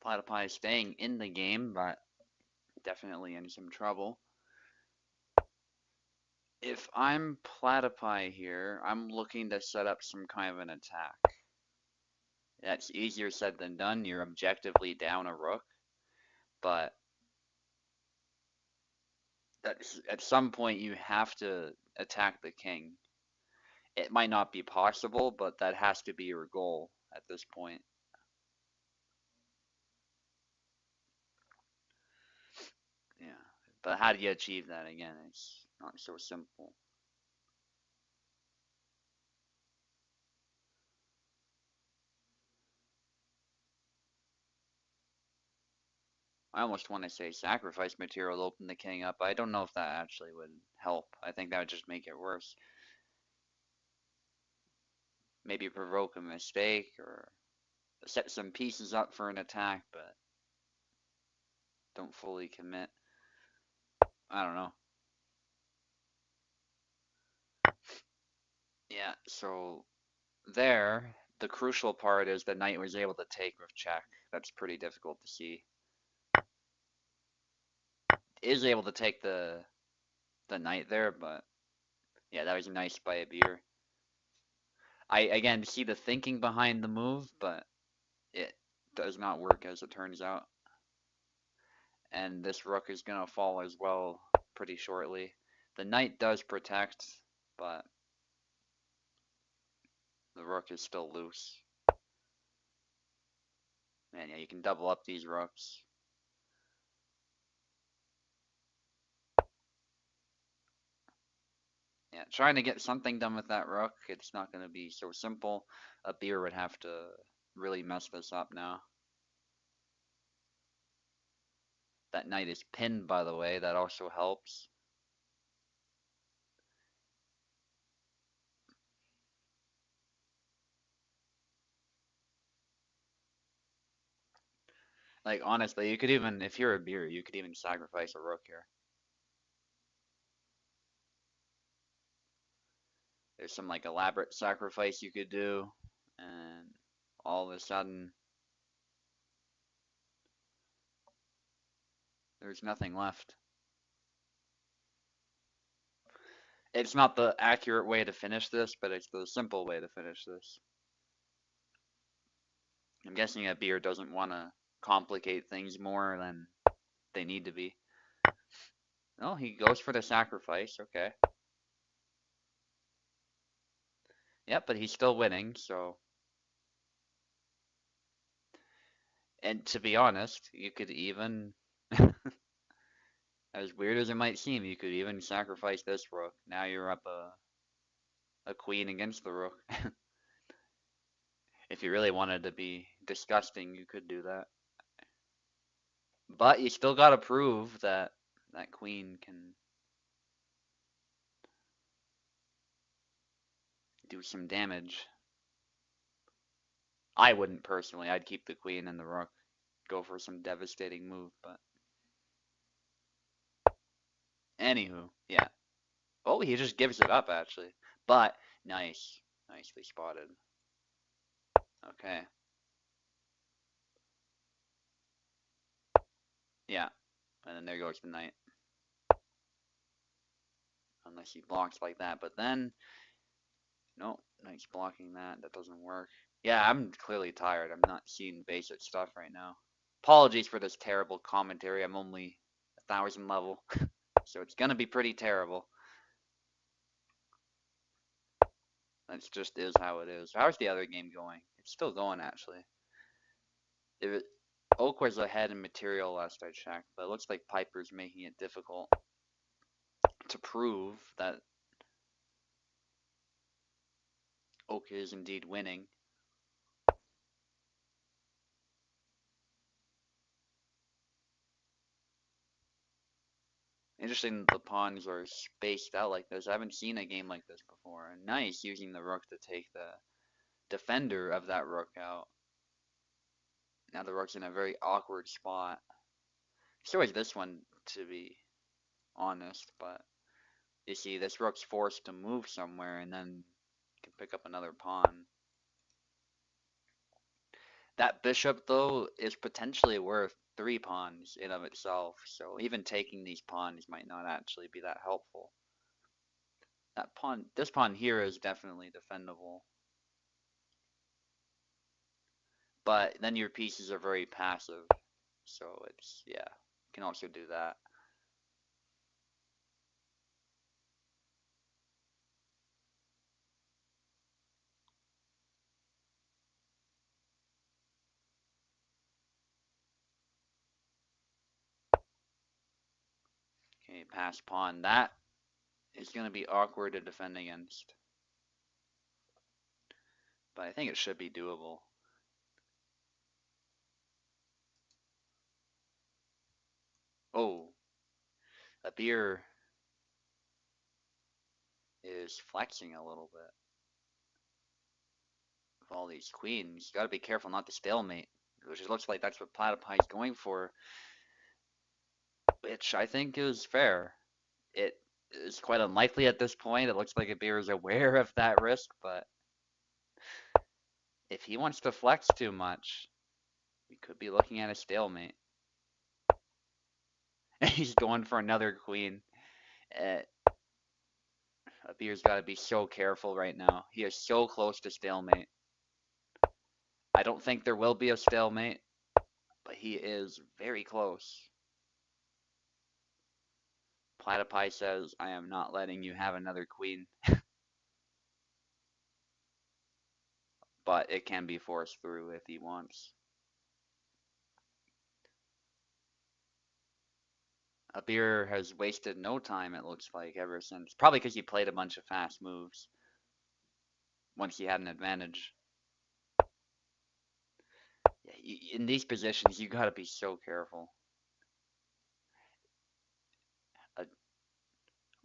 Platypi staying in the game, but definitely in some trouble. If I'm Platypi here, I'm looking to set up some kind of an attack. That's easier said than done. You're objectively down a rook, but at some point you have to attack the king. It might not be possible, but that has to be your goal at this point. Yeah. But how do you achieve that again? It's not so simple. I almost want to say sacrifice material to open the king up. I don't know if that actually would help. I think that would just make it worse. Maybe provoke a mistake or set some pieces up for an attack, but don't fully commit. I don't know. Yeah, so there, the crucial part is the knight was able to take with check. That's pretty difficult to see. Is able to take the knight there, but yeah, that was nice by a beater. I again see the thinking behind the move, but it does not work as it turns out. And this rook is gonna fall as well pretty shortly. The knight does protect, but the rook is still loose. And yeah, you can double up these rooks. Yeah, trying to get something done with that rook, it's not going to be so simple. A beer would have to really mess this up now. That knight is pinned, by the way, that also helps. Like, honestly, you could even, if you're a beer, you could even sacrifice a rook here. There's some, like, elaborate sacrifice you could do, and all of a sudden, there's nothing left. It's not the accurate way to finish this, but it's the simple way to finish this. I'm guessing a beer doesn't want to complicate things more than they need to be. Oh, he goes for the sacrifice, okay. Yep, but he's still winning, so. And to be honest, you could even, as weird as it might seem, you could even sacrifice this rook. Now you're up a queen against the rook. If you really wanted to be disgusting, you could do that. But you still gotta prove that that queen can do some damage. I wouldn't personally. I'd keep the queen and the rook, go for some devastating move, but anywho, yeah. Oh, he just gives it up actually. But nice. Nicely spotted. Okay. Yeah. And then there goes the knight. Unless he blocks like that. But then, no, knight's blocking that. That doesn't work. Yeah, I'm clearly tired. I'm not seeing basic stuff right now. Apologies for this terrible commentary. I'm only 1,000 level. So it's gonna be pretty terrible. That just is how it is. How's the other game going? It's still going, actually. Oak was ahead in material last I checked, but it looks like Piper's making it difficult to prove that Oak is indeed winning. Interesting the pawns are spaced out like this. I haven't seen a game like this before. And nice, using the rook to take the defender of that rook out. Now the rook's in a very awkward spot. So is this one, to be honest, but you see, this rook's forced to move somewhere and then can pick up another pawn. That bishop, though, is potentially worth 3 pawns in of itself, so even taking these pawns might not actually be that helpful. That pawn, this pawn here is definitely defendable. But then your pieces are very passive, so it's, yeah, you can also do that. Okay, pass pawn. That is going to be awkward to defend against. But I think it should be doable. Oh, a beer is flexing a little bit. With all these queens, you gotta be careful not to stalemate, which it looks like that's what Platypie's going for, which I think is fair. It is quite unlikely at this point. It looks like a beer is aware of that risk, but if he wants to flex too much, we could be looking at a stalemate. He's going for another queen. Uh, Abir's got to be so careful right now. He is so close to stalemate. I don't think there will be a stalemate, but he is very close. Platypie says, I am not letting you have another queen. But it can be forced through if he wants. Abir has wasted no time, it looks like, ever since. Probably because he played a bunch of fast moves once he had an advantage. Yeah, in these positions, you gotta be so careful.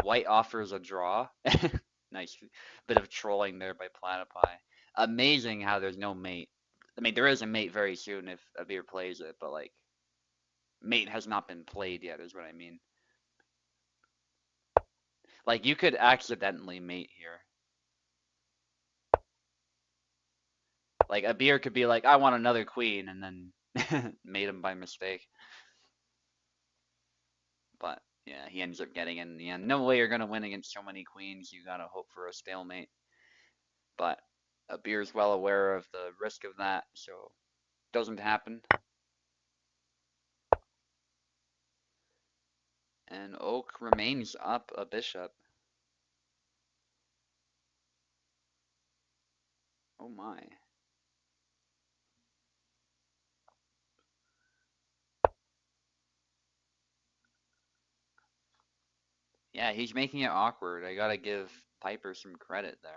White offers a draw. Nice bit of trolling there by Platypie. Amazing how there's no mate. I mean, there is a mate very soon if Abir plays it, but like, mate has not been played yet, is what I mean. Like you could accidentally mate here. Like a beer could be like, I want another queen, and then mate him by mistake. But yeah, he ends up getting it in the end. No way you're gonna win against so many queens. You gotta hope for a stalemate. But a beer's well aware of the risk of that, so doesn't happen. And Oak remains up a bishop. Oh my. Yeah, he's making it awkward. I gotta give Piper some credit there.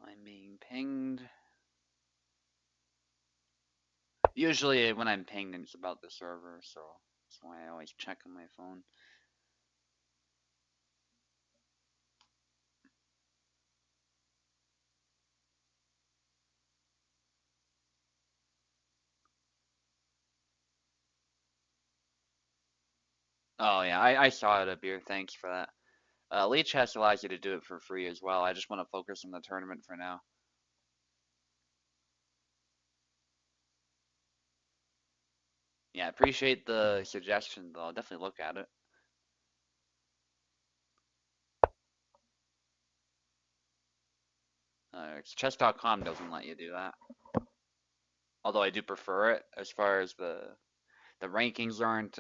I'm being pinged. Usually when I'm pinged, it's about the server, so that's why I always check on my phone. Oh yeah, I saw it up here. Thanks for that. Leech Chess allows you to do it for free as well. I just want to focus on the tournament for now. Yeah, appreciate the suggestion though. I'll definitely look at it. It's chess.com doesn't let you do that. Although I do prefer it as far as the rankings aren't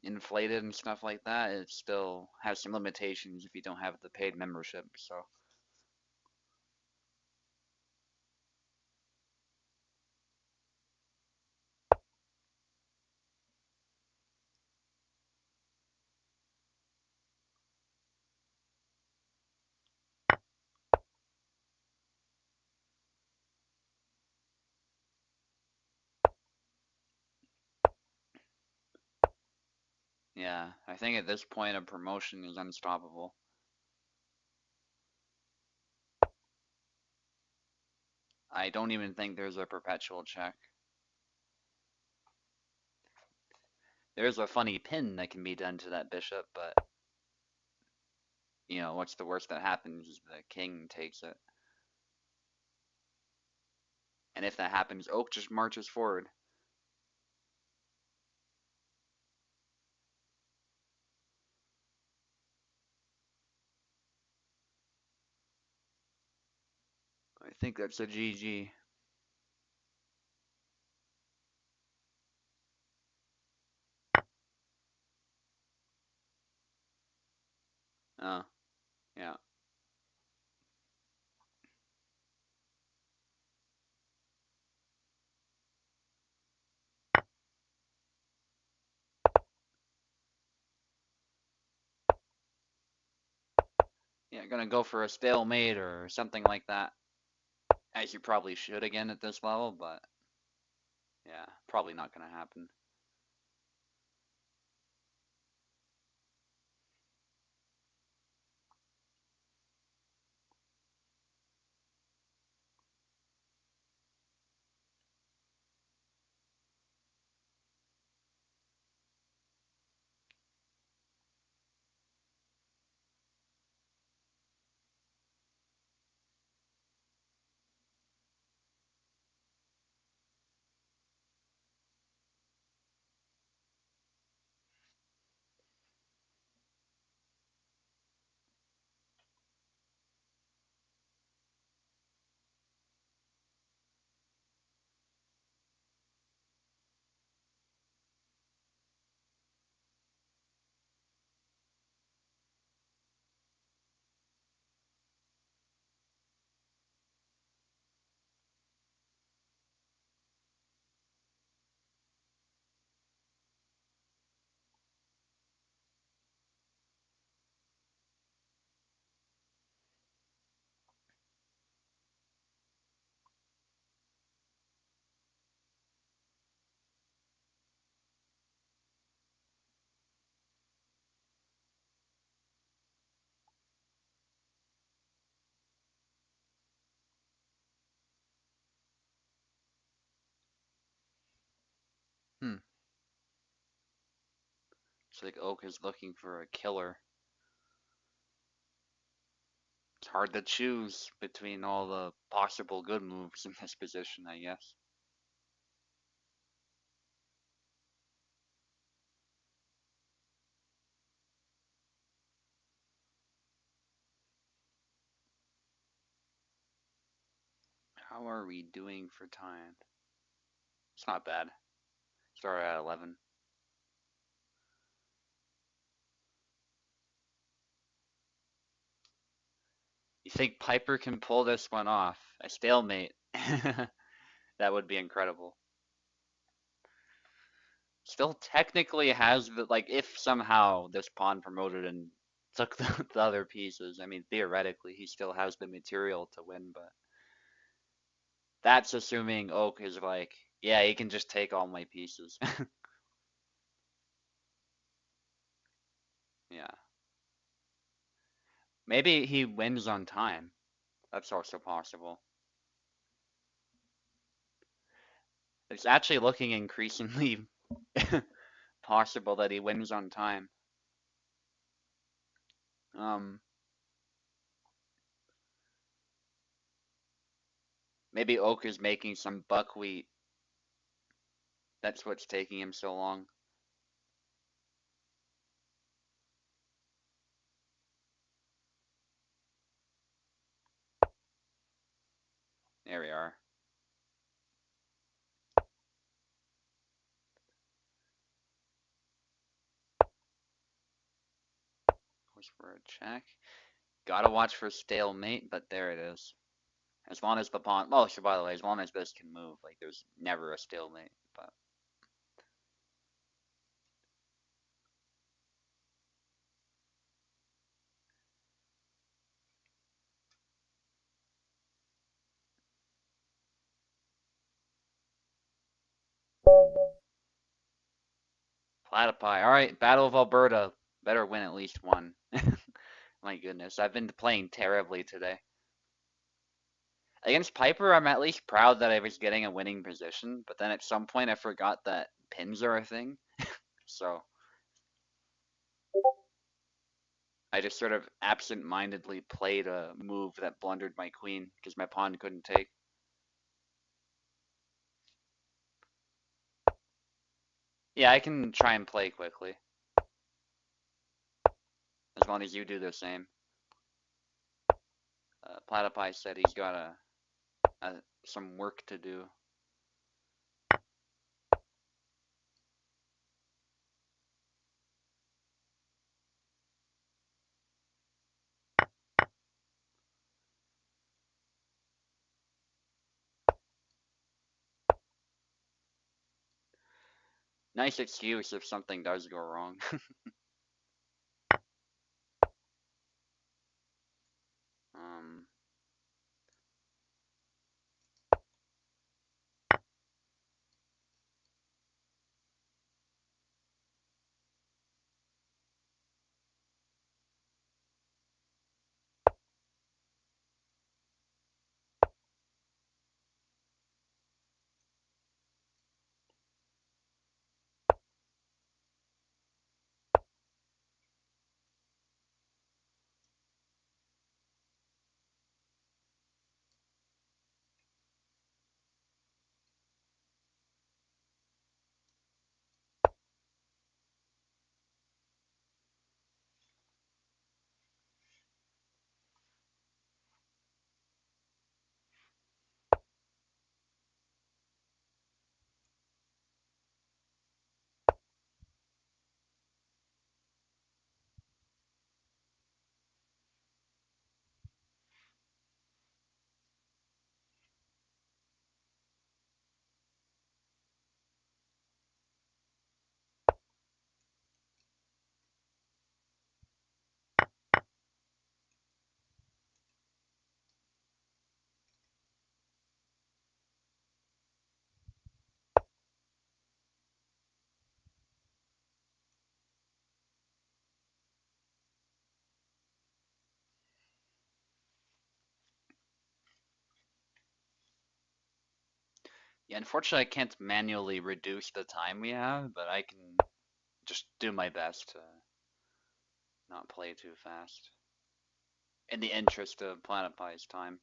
inflated and stuff like that. It still has some limitations if you don't have the paid membership. So yeah, I think at this point a promotion is unstoppable. I don't even think there's a perpetual check. There's a funny pin that can be done to that bishop, but you know, what's the worst that happens is the king takes it. And if that happens, Oak just marches forward. I think that's a GG. Oh, yeah. Yeah, gonna go for a stalemate or something like that. As you probably should again at this level, but yeah, probably not gonna happen. Looks like Oak is looking for a killer. It's hard to choose between all the possible good moves in this position, I guess. How are we doing for time? It's not bad. Start at 11. You think Piper can pull this one off? A stalemate. That would be incredible. Still technically has the, like, if somehow this pawn promoted and took the other pieces, I mean, theoretically, he still has the material to win, but that's assuming Oak is like, yeah, he can just take all my pieces. Yeah. Maybe he wins on time. That's also possible. It's actually looking increasingly possible that he wins on time. Um, Maybe Oak is making some buckwheat. That's what's taking him so long. There we are. Goes for a check. Gotta watch for stalemate, but there it is. As long as the pawn, oh, so by the way, as long as this can move, like there's never a stalemate. But platypi, all right, Battle of Alberta, better win at least one. My goodness, I've been playing terribly today. Against Piper, I'm at least proud that I was getting a winning position, but then at some point I forgot that pins are a thing. So I just sort of absent-mindedly played a move that blundered my queen because my pawn couldn't take. Yeah, I can try and play quickly, as long as you do the same. Platypi said he's got some work to do. Nice excuse if something does go wrong. um, yeah, unfortunately I can't manually reduce the time we have, but I can just do my best to not play too fast. In the interest of Platypi's time.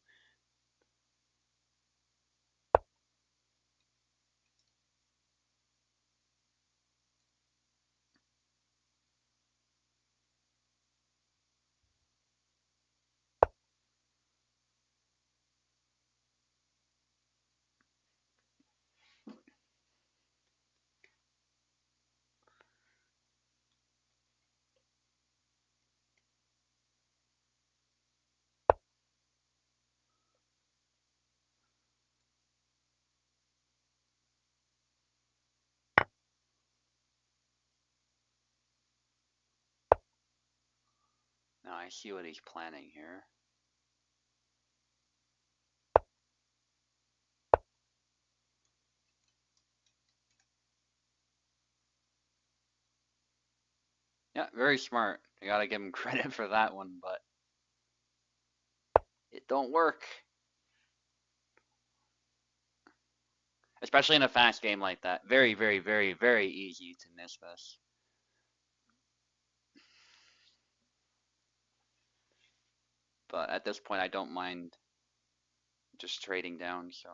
Now I see what he's planning here. Yeah, very smart. I gotta give him credit for that one, but it don't work. Especially in a fast game like that. Very, very, very, very easy to miss this. But at this point, I don't mind just trading down, so.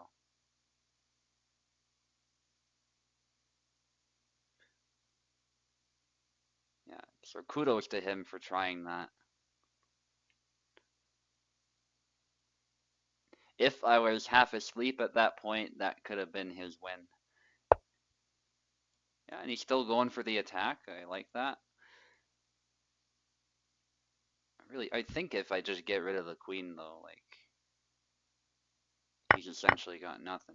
Yeah, so kudos to him for trying that. If I was half asleep at that point, that could have been his win. Yeah, and he's still going for the attack. I like that. I think if I just get rid of the queen, though, like, he's essentially got nothing.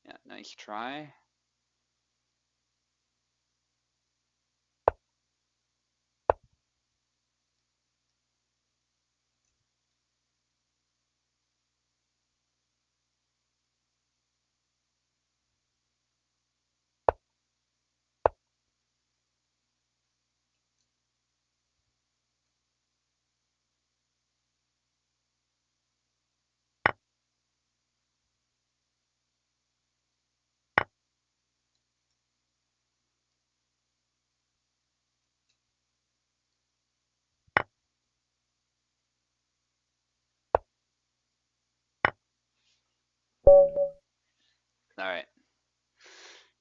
Yeah, nice try. Alright.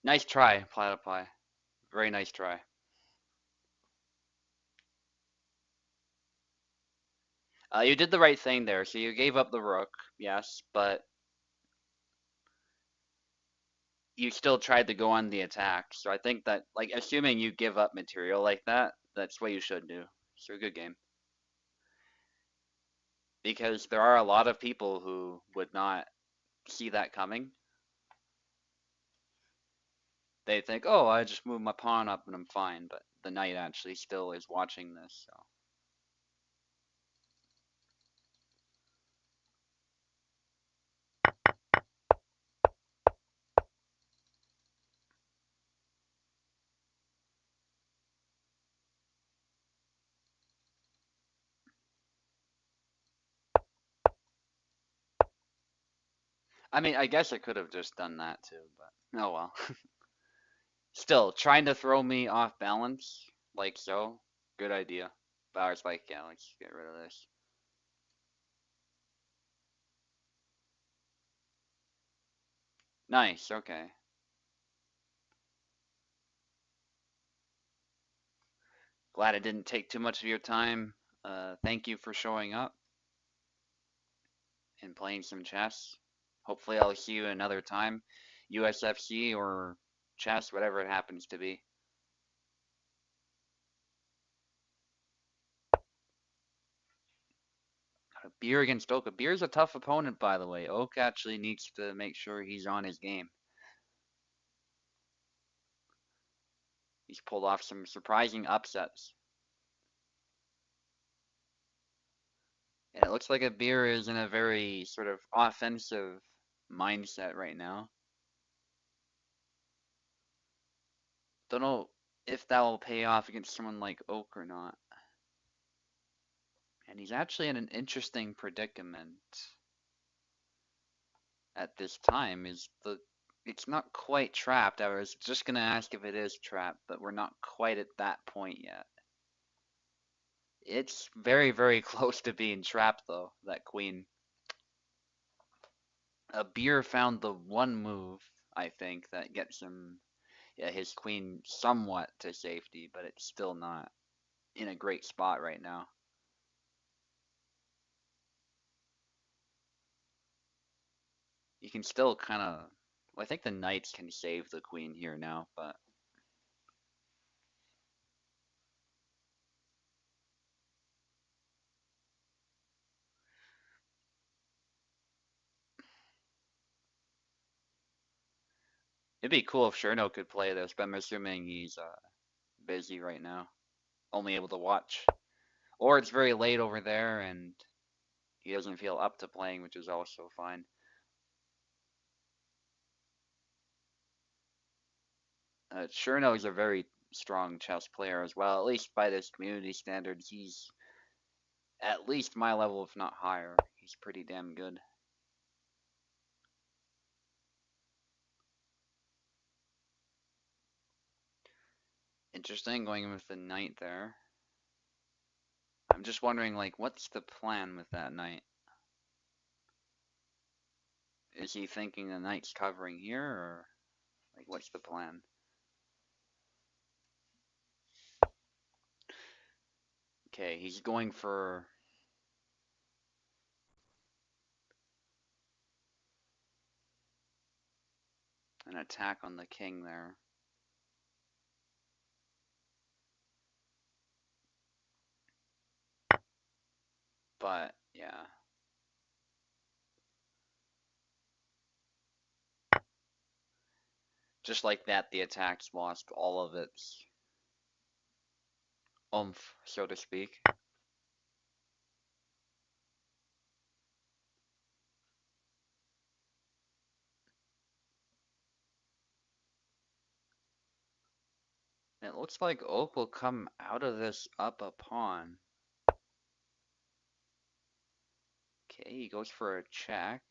Nice try, Platypi. Very nice try. You did the right thing there. So you gave up the rook, yes, but you still tried to go on the attack. So I think that, like, assuming you give up material like that, that's what you should do. So good game. Because there are a lot of people who would not see that coming. They think, oh, I just moved my pawn up and I'm fine. But the knight actually still is watching this. So. I mean, I guess I could have just done that too, but oh well. Still, trying to throw me off balance, like so, good idea. But I was like, yeah, let's get rid of this. Nice, okay. Glad it didn't take too much of your time. Thank you for showing up and playing some chess. Hopefully I'll see you another time. USFC or chess, whatever it happens to be. Beer against Oka. Beer's a tough opponent, by the way. Oak actually needs to make sure he's on his game. He's pulled off some surprising upsets. And it looks like a beer is in a very sort of offensive mindset right now. Don't know if that will pay off against someone like Oak or not. And he's actually in an interesting predicament at this time. It's not quite trapped. I was just gonna ask if it is trapped, but we're not quite at that point yet. It's very, very close to being trapped though, that queen. A beer found the one move, I think, that gets him, yeah, his queen somewhat to safety, but it's still not in a great spot right now. You can still kind of, well, I think the knights can save the queen here now, but it'd be cool if Cherno could play this, but I'm assuming he's busy right now, only able to watch. Or it's very late over there and he doesn't feel up to playing, which is also fine. Cherno is a very strong chess player as well, at least by this community standard. He's at least my level, if not higher. He's pretty damn good. Interesting going with the knight there. I'm just wondering, like, what's the plan with that knight? Is he thinking the knight's covering here, or like, what's the plan? Okay, he's going for an attack on the king there. But, yeah. Just like that, the attack's lost all of its oomph, so to speak. It looks like Oak will come out of this up a pawn. Okay, he goes for a check.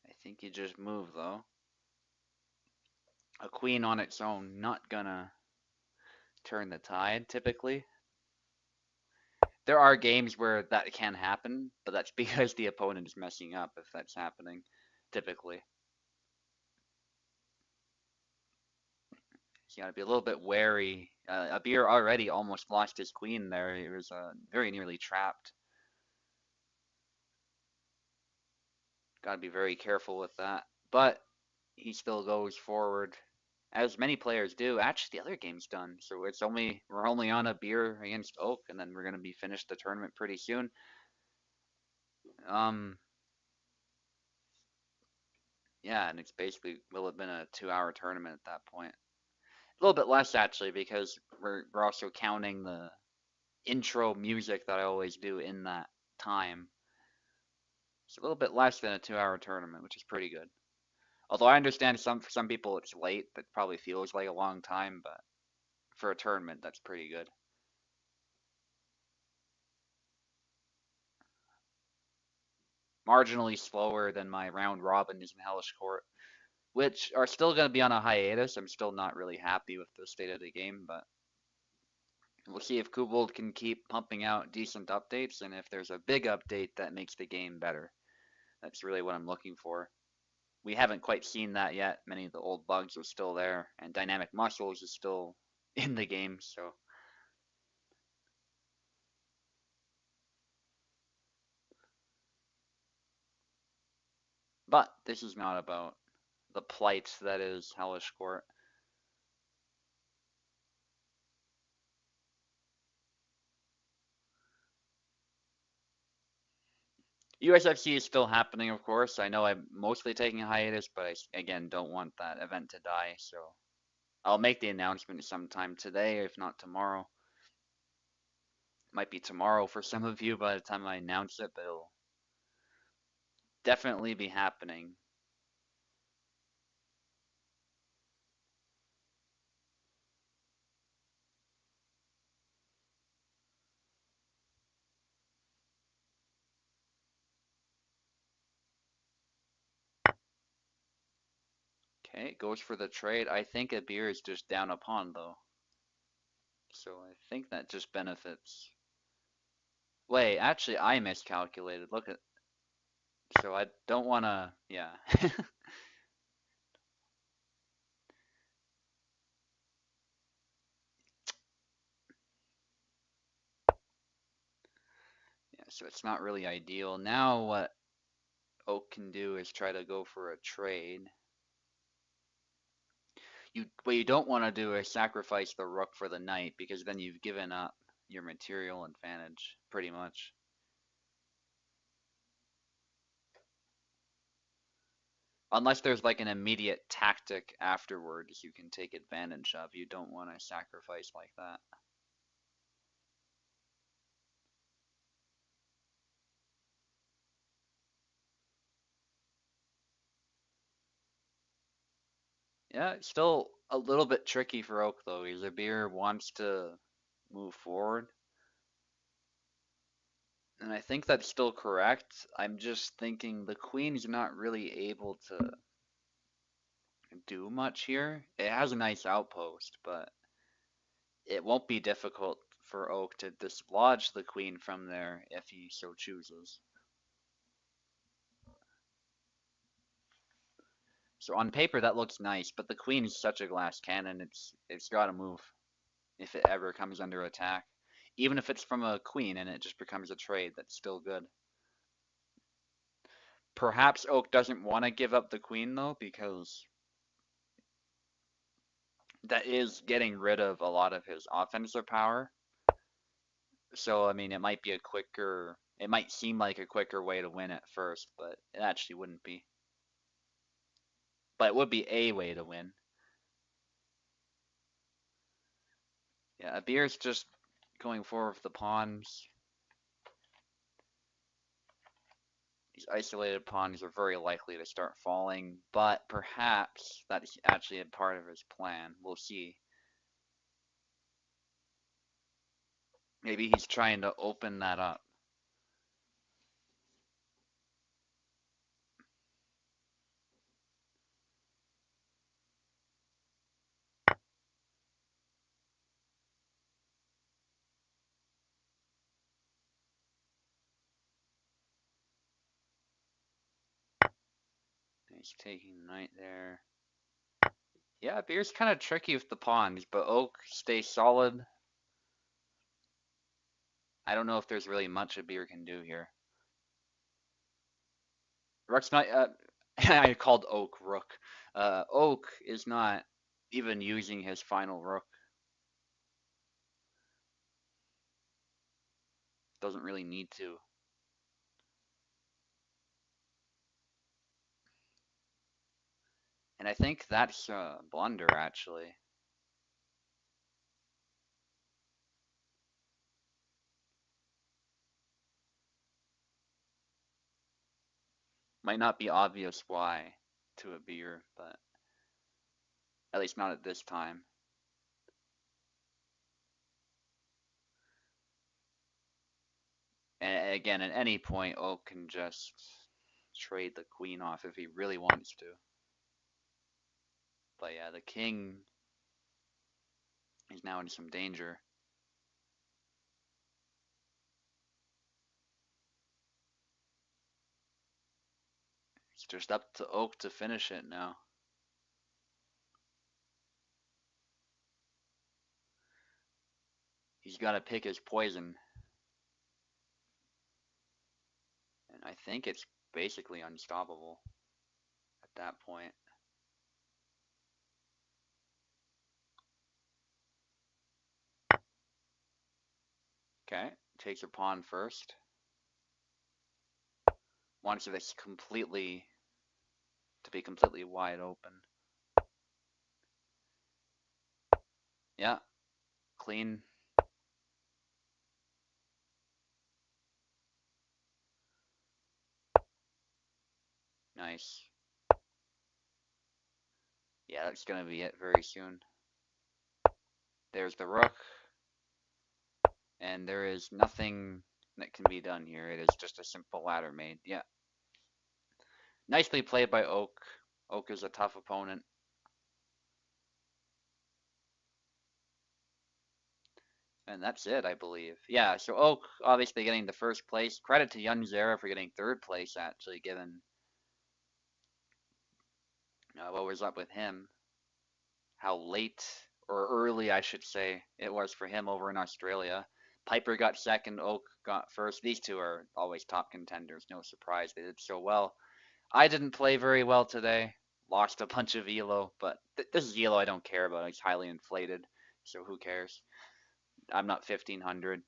I think he just moved though. A queen on its own, not gonna turn the tide typically. There are games where that can happen, but that's because the opponent is messing up if that's happening, typically. You gotta be a little bit wary. Abir already almost lost his queen there. He was very nearly trapped. Gotta be very careful with that. But he still goes forward, as many players do. Actually, the other game's done, so we're only on Abir against Oak, and then we're gonna be finished the tournament pretty soon. Um, yeah, and it's basically will have been a 2-hour tournament at that point. A little bit less actually, because we're also counting the intro music that I always do in that time. It's a little bit less than a 2-hour tournament, which is pretty good. Although I understand for some people it's late, that probably feels like a long time, but for a tournament that's pretty good. Marginally slower than my round robins in Hellish Court, which are still going to be on a hiatus. I'm still not really happy with the state of the game, but we'll see if Kubold can keep pumping out decent updates and if there's a big update that makes the game better. That's really what I'm looking for. We haven't quite seen that yet. Many of the old bugs are still there, and dynamic muscles is still in the game, so. But this is not about the plight that is Hellish Court. USFC is still happening, of course. I know I'm mostly taking a hiatus, but I, again, don't want that event to die, so I'll make the announcement sometime today, if not tomorrow. Might be tomorrow for some of you by the time I announce it, but it'll definitely be happening. Okay, goes for the trade. I think a beer is just down a pawn though. So I think that just benefits. Wait, actually I miscalculated. Look at, so I don't wanna, yeah. Yeah, so it's not really ideal. Now what Oak can do is try to go for a trade. What you don't want to do is sacrifice the rook for the knight because then you've given up your material advantage pretty much. Unless there's like an immediate tactic afterwards you can take advantage of. You don't want to sacrifice like that. Yeah, it's still a little bit tricky for Oak though. Zabir wants to move forward. And I think that's still correct. I'm just thinking the queen's not really able to do much here. It has a nice outpost, but it won't be difficult for Oak to dislodge the queen from there if he so chooses. So on paper that looks nice, but the queen is such a glass cannon, it's got to move if it ever comes under attack. Even if it's from a queen and it just becomes a trade, that's still good. Perhaps Oak doesn't want to give up the queen though, because that is getting rid of a lot of his offensive power. So, I mean, it might seem like a quicker way to win at first, but it actually wouldn't be. But it would be a way to win. Yeah, Abir's just going forward with the pawns. These isolated pawns are very likely to start falling, but perhaps that's actually a part of his plan. We'll see. Maybe he's trying to open that up. He's taking the knight there. Yeah, Beer's kind of tricky with the pawns, but Oak stays solid. I don't know if there's really much a Beer can do here. Rook's not. I called Oak Rook. Oak is not even using his final Rook. Doesn't really need to. And I think that's a blunder, actually. Might not be obvious why to a Beer, but at least not at this time. And again, at any point, Oak can just trade the queen off if he really wants to. But yeah, the king is now in some danger. It's just up to Oak to finish it now. He's got to pick his poison. And I think it's basically unstoppable at that point. Okay, takes your pawn first. Wants this to be completely wide open. Yeah, clean. Nice. Yeah, that's gonna be it very soon. There's the rook. And there is nothing that can be done here. It is just a simple ladder made. Yeah. Nicely played by Oak. Oak is a tough opponent. And that's it, I believe. Yeah, so Oak obviously getting the first place. Credit to Young Zara for getting third place, actually, given what was up with him. How late, or early, I should say, it was for him over in Australia. Piper got second, Oak got first. These two are always top contenders, no surprise. They did so well. I didn't play very well today. Lost a bunch of elo, but this is elo I don't care about. It's highly inflated, so who cares? I'm not 1500,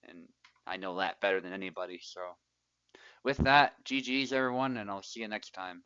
and I know that better than anybody. So with that, GG's everyone, and I'll see you next time.